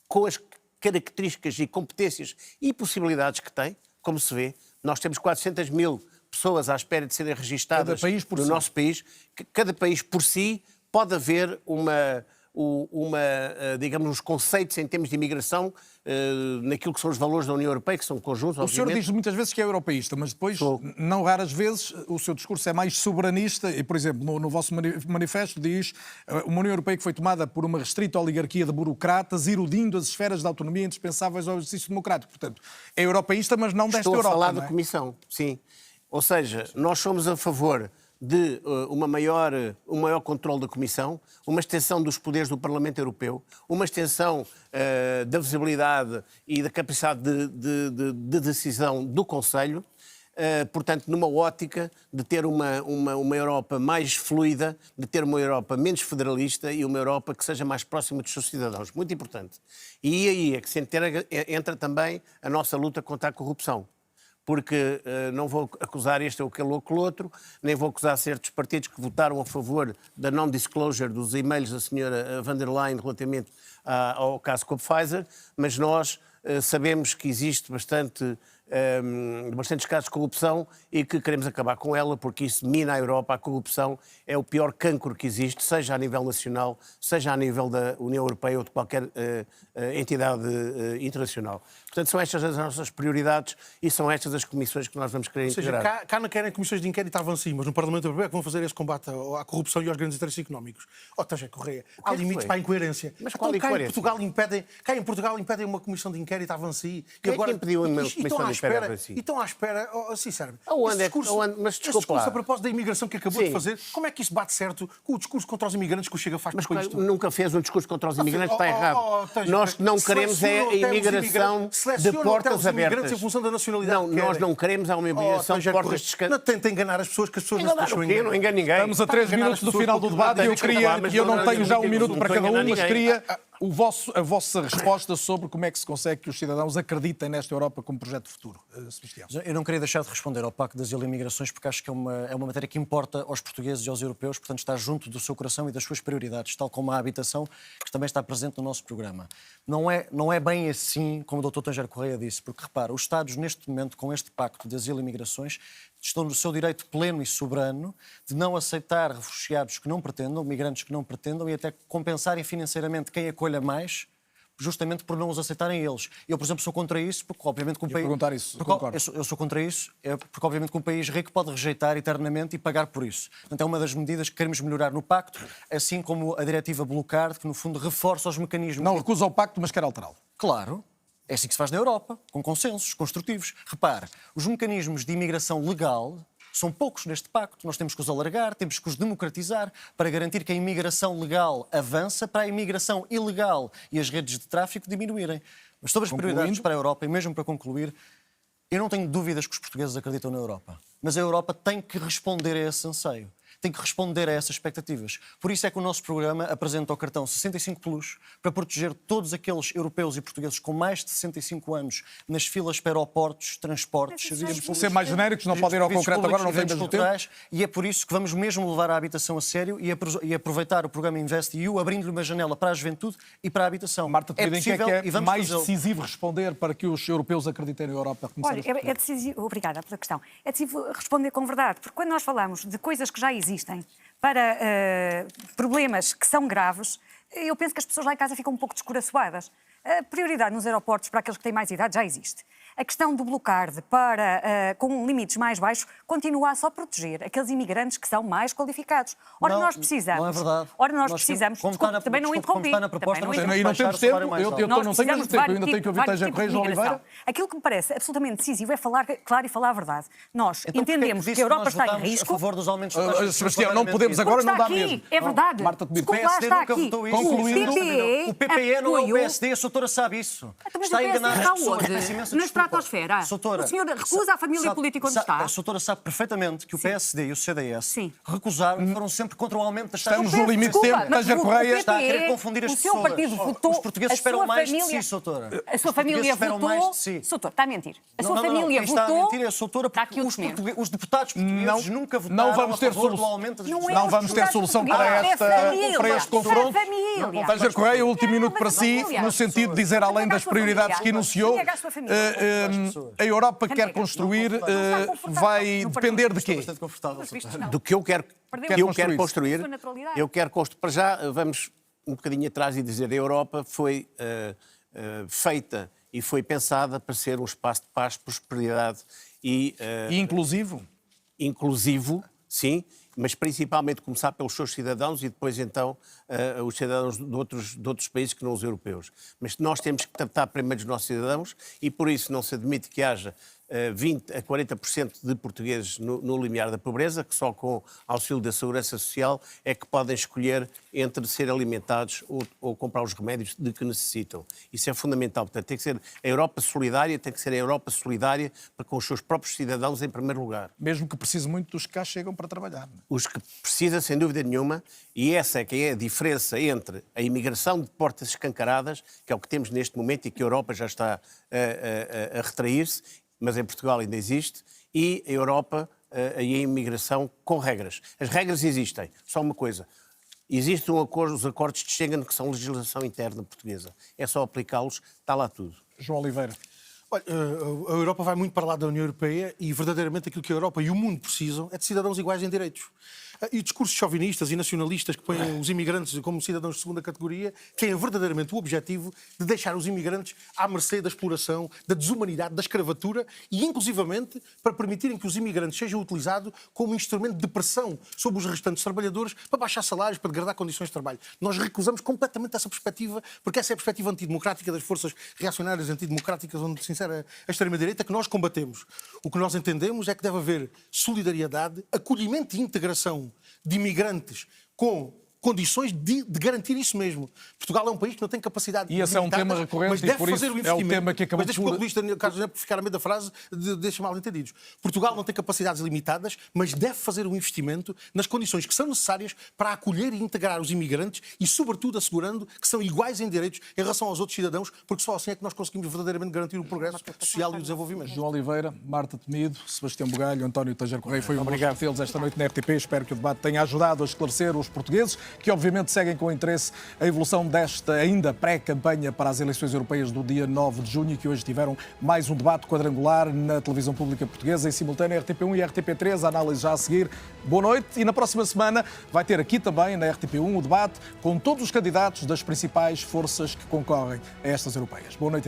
com as características e competências e possibilidades que tem, como se vê. Nós temos 400 mil pessoas à espera de serem registadas no nosso país. Cada país por si pode haver digamos, uns conceitos em termos de imigração naquilo que são os valores da União Europeia, que são conjuntos, O senhor diz muitas vezes que é europeísta, mas depois, não raras vezes, o seu discurso é mais soberanista e, por exemplo, no vosso manifesto diz uma União Europeia que foi tomada por uma restrita oligarquia de burocratas, erudindo as esferas de autonomia indispensáveis ao exercício democrático. Portanto, é europeísta, mas não desta Europa. Estou a falar não é? da Comissão, sim. Ou seja, nós somos a favor de um maior controle da Comissão, uma extensão dos poderes do Parlamento Europeu, uma extensão da visibilidade e da capacidade de decisão do Conselho, portanto, numa ótica de ter uma Europa mais fluida, de ter uma Europa menos federalista e uma Europa que seja mais próxima dos seus cidadãos. Muito importante. E aí é que se entra também a nossa luta contra a corrupção. Porque não vou acusar este ou aquele ou aquele outro, nem vou acusar certos partidos que votaram a favor da non-disclosure dos e-mails da senhora van der Leyen relativamente ao caso com a Pfizer, mas nós sabemos que existe bastantes casos de corrupção e que queremos acabar com ela, porque isso mina a Europa. A corrupção é o pior cancro que existe, seja a nível nacional, seja a nível da União Europeia ou de qualquer entidade internacional. Portanto, são estas as nossas prioridades e são estas as comissões que nós vamos querer integrar. Ou seja, cá não querem comissões de inquérito avancemos, no Parlamento Europeu é que vão fazer esse combate à corrupção e aos grandes interesses económicos. Tanja Correia, há limites para a incoerência. Mas então, qual incoerência? Cá em Portugal impedem uma comissão de inquérito avancei. Quem é que impediu uma comissão de inquérito avancei? E estão à espera, sinceramente. Mas desculpa lá. A propósito da imigração que acabou de fazer, como é que isso bate certo com o discurso contra os imigrantes que o Chega faz? Mas nunca fez um discurso contra os imigrantes, está errado. Nós não queremos é a imigração de portas abertas. Em função da nacionalidade. Não, nós não queremos uma imigração de portas descansadas. Não tenta enganar as pessoas, que as pessoas não se deixam enganar. Não engano ninguém. Estamos a 3 minutos do final do debate e eu não tenho já um minuto para cada um, mas queria a vossa resposta sobre como é que se consegue que os cidadãos acreditem nesta Europa como projeto de futuro. Sebastião. Eu não queria deixar de responder ao Pacto das Imigrações, porque acho que é uma matéria que importa aos portugueses e aos europeus, portanto está junto do seu coração e das suas prioridades, tal como a habitação, que também está presente no nosso programa. Não é bem assim, como o Dr. Tanja Correia disse, porque repara, os Estados neste momento, com este Pacto das Imigrações, estão no seu direito pleno e soberano de não aceitar refugiados que não pretendam, migrantes que não pretendam e até compensarem financeiramente quem acolha mais, justamente por não os aceitarem eles. Eu, por exemplo, sou contra isso, porque obviamente que um país... perguntar isso, concordo. Eu sou contra isso, porque obviamente que um país rico pode rejeitar eternamente e pagar por isso. Portanto, é uma das medidas que queremos melhorar no Pacto, assim como a diretiva Blue Card, que no fundo reforça os mecanismos... Não recusa o Pacto, mas quer alterá-lo. Claro. É assim que se faz na Europa, com consensos construtivos. Repare, os mecanismos de imigração legal são poucos neste pacto. Nós temos que os alargar, temos que os democratizar para garantir que a imigração legal avança para a imigração ilegal e as redes de tráfico diminuírem. Mas sobre as prioridades para a Europa, e mesmo para concluir, eu não tenho dúvidas que os portugueses acreditam na Europa. Mas a Europa tem que responder a esse anseio. tem que responder a essas expectativas. Por isso é que o nosso programa apresenta o cartão 65 Plus para proteger todos aqueles europeus e portugueses com mais de 65 anos nas filas para aeroportos, transportes, serviços Vou ser mais genéricos, não podem ir ao concreto agora, não tem mesmo tempo. E é por isso que vamos mesmo levar a habitação a sério e aproveitar o programa InvestEU, abrindo-lhe uma janela para a juventude e para a habitação. Marta, é possível, possível que é e vamos mais fazê-lo. decisivo responder para que os europeus acreditem na Europa? Olha, é decisivo, obrigada pela questão. É decisivo responder com verdade, porque quando nós falamos de coisas que já existem para problemas que são graves, eu penso que as pessoas lá em casa ficam um pouco descoraçoadas. A prioridade nos aeroportos para aqueles que têm mais idade já existe. A questão do Blue Card com limites mais baixos continua a só proteger aqueles imigrantes que são mais qualificados. Ora, nós precisamos... Não é verdade. Ora, nós precisamos... Desculpe, também não interrompi. Como está na proposta, E não temos tempo, eu não tenho mesmo tempo, eu ainda tenho que ouvir Tânger Reis Oliveira. Aquilo que me parece absolutamente decisivo é falar claro e falar a verdade. Nós Então, entendemos que a Europa está em risco... a favor dos aumentos de taxas de Sebastião, não podemos agora, não dá mesmo. É verdade. Marta Temido, O PSD nunca votou isso. Concluindo, O PPE não é o PSD, a doutora sabe isso. Está a enganar as pessoas. Peço imensa Na desculpa. estratosfera. Soutora, O senhor recusa a família política onde está. A doutora sabe perfeitamente que o PSD e o CDS Sim. recusaram e foram sempre contra o aumento das taxas. Estamos no limite de tempo. Tânger Correia Está a querer confundir as pessoas. O seu partido votou... Os portugueses esperam mais de si, doutora. A sua família votou... Soutor, está a mentir. A sua família votou... Está a mentir, a doutora, Está aqui porque os deputados portugueses nunca votaram não vamos ter a favor do solução. aumento das Não vamos ter solução para este confronto. Tânger Correia, último minuto para si, no sentido de dizer, além das prioridades que enunciou, a Europa que quer construir vai depender de quê? Bastante confortável, doutora. Do que eu quero construir, Sua naturalidade. eu quero construir. Para já, vamos um bocadinho atrás e dizer: a Europa foi feita e foi pensada para ser um espaço de paz, prosperidade e Inclusivo? inclusivo, sim, mas principalmente começar pelos seus cidadãos e depois então os cidadãos de outros países que não os europeus. Mas nós temos que tratar primeiro dos nossos cidadãos e por isso não se admite que haja 20% a 40% de portugueses no limiar da pobreza, que só com auxílio da Segurança Social é que podem escolher entre ser alimentados ou comprar os remédios de que necessitam. Isso é fundamental. Portanto, tem que ser a Europa solidária, tem que ser a Europa solidária para com os seus próprios cidadãos em primeiro lugar. Mesmo que precise muito dos que cá chegam para trabalhar. Os que precisa, sem dúvida nenhuma, e essa é que é a diferença entre a imigração de portas escancaradas, que é o que temos neste momento e que a Europa já está a retrair-se, mas em Portugal ainda existe, e a Europa e a imigração com regras. As regras existem. Só uma coisa. Existem os acordos de Schengen, que são legislação interna portuguesa. É só aplicá-los, está lá tudo. João Oliveira. Olha, a Europa vai muito para lá da União Europeia e verdadeiramente aquilo que a Europa e o mundo precisam é de cidadãos iguais em direitos. E discursos chauvinistas e nacionalistas que põem os imigrantes como cidadãos de segunda categoria têm verdadeiramente o objetivo de deixar os imigrantes à mercê da exploração, da desumanidade, da escravatura e, inclusivamente, para permitirem que os imigrantes sejam utilizados como instrumento de pressão sobre os restantes trabalhadores para baixar salários, para degradar condições de trabalho. Nós recusamos completamente essa perspectiva, porque essa é a perspectiva antidemocrática das forças reacionárias antidemocráticas onde se insere a extrema-direita que nós combatemos. O que nós entendemos é que deve haver solidariedade, acolhimento e integração de imigrantes com condições de garantir isso mesmo. Portugal é um país que não tem capacidade... E esse é um tema recorrente mas deve e por fazer isso o é o investimento. tema que acabou mas deixa o Carlos Neto ficar a meio da frase, deixa mal entendidos. Portugal não tem capacidades limitadas, mas deve fazer um investimento nas condições que são necessárias para acolher e integrar os imigrantes e, sobretudo, assegurando que são iguais em direitos em relação aos outros cidadãos, porque só assim é que nós conseguimos verdadeiramente garantir o progresso social e o desenvolvimento. João Oliveira, Marta Temido, Sebastião Bugalho, António Tânger Correia, foi um gosto tê-los esta noite na RTP. Espero que o debate tenha ajudado a esclarecer os portugueses, que obviamente seguem com interesse a evolução desta ainda pré-campanha para as eleições europeias do dia 9 de junho, que hoje tiveram mais um debate quadrangular na televisão pública portuguesa, em simultâneo RTP1 e RTP3, a análise já a seguir. Boa noite e na próxima semana vai ter aqui também na RTP1 o debate com todos os candidatos das principais forças que concorrem a estas europeias. Boa noite.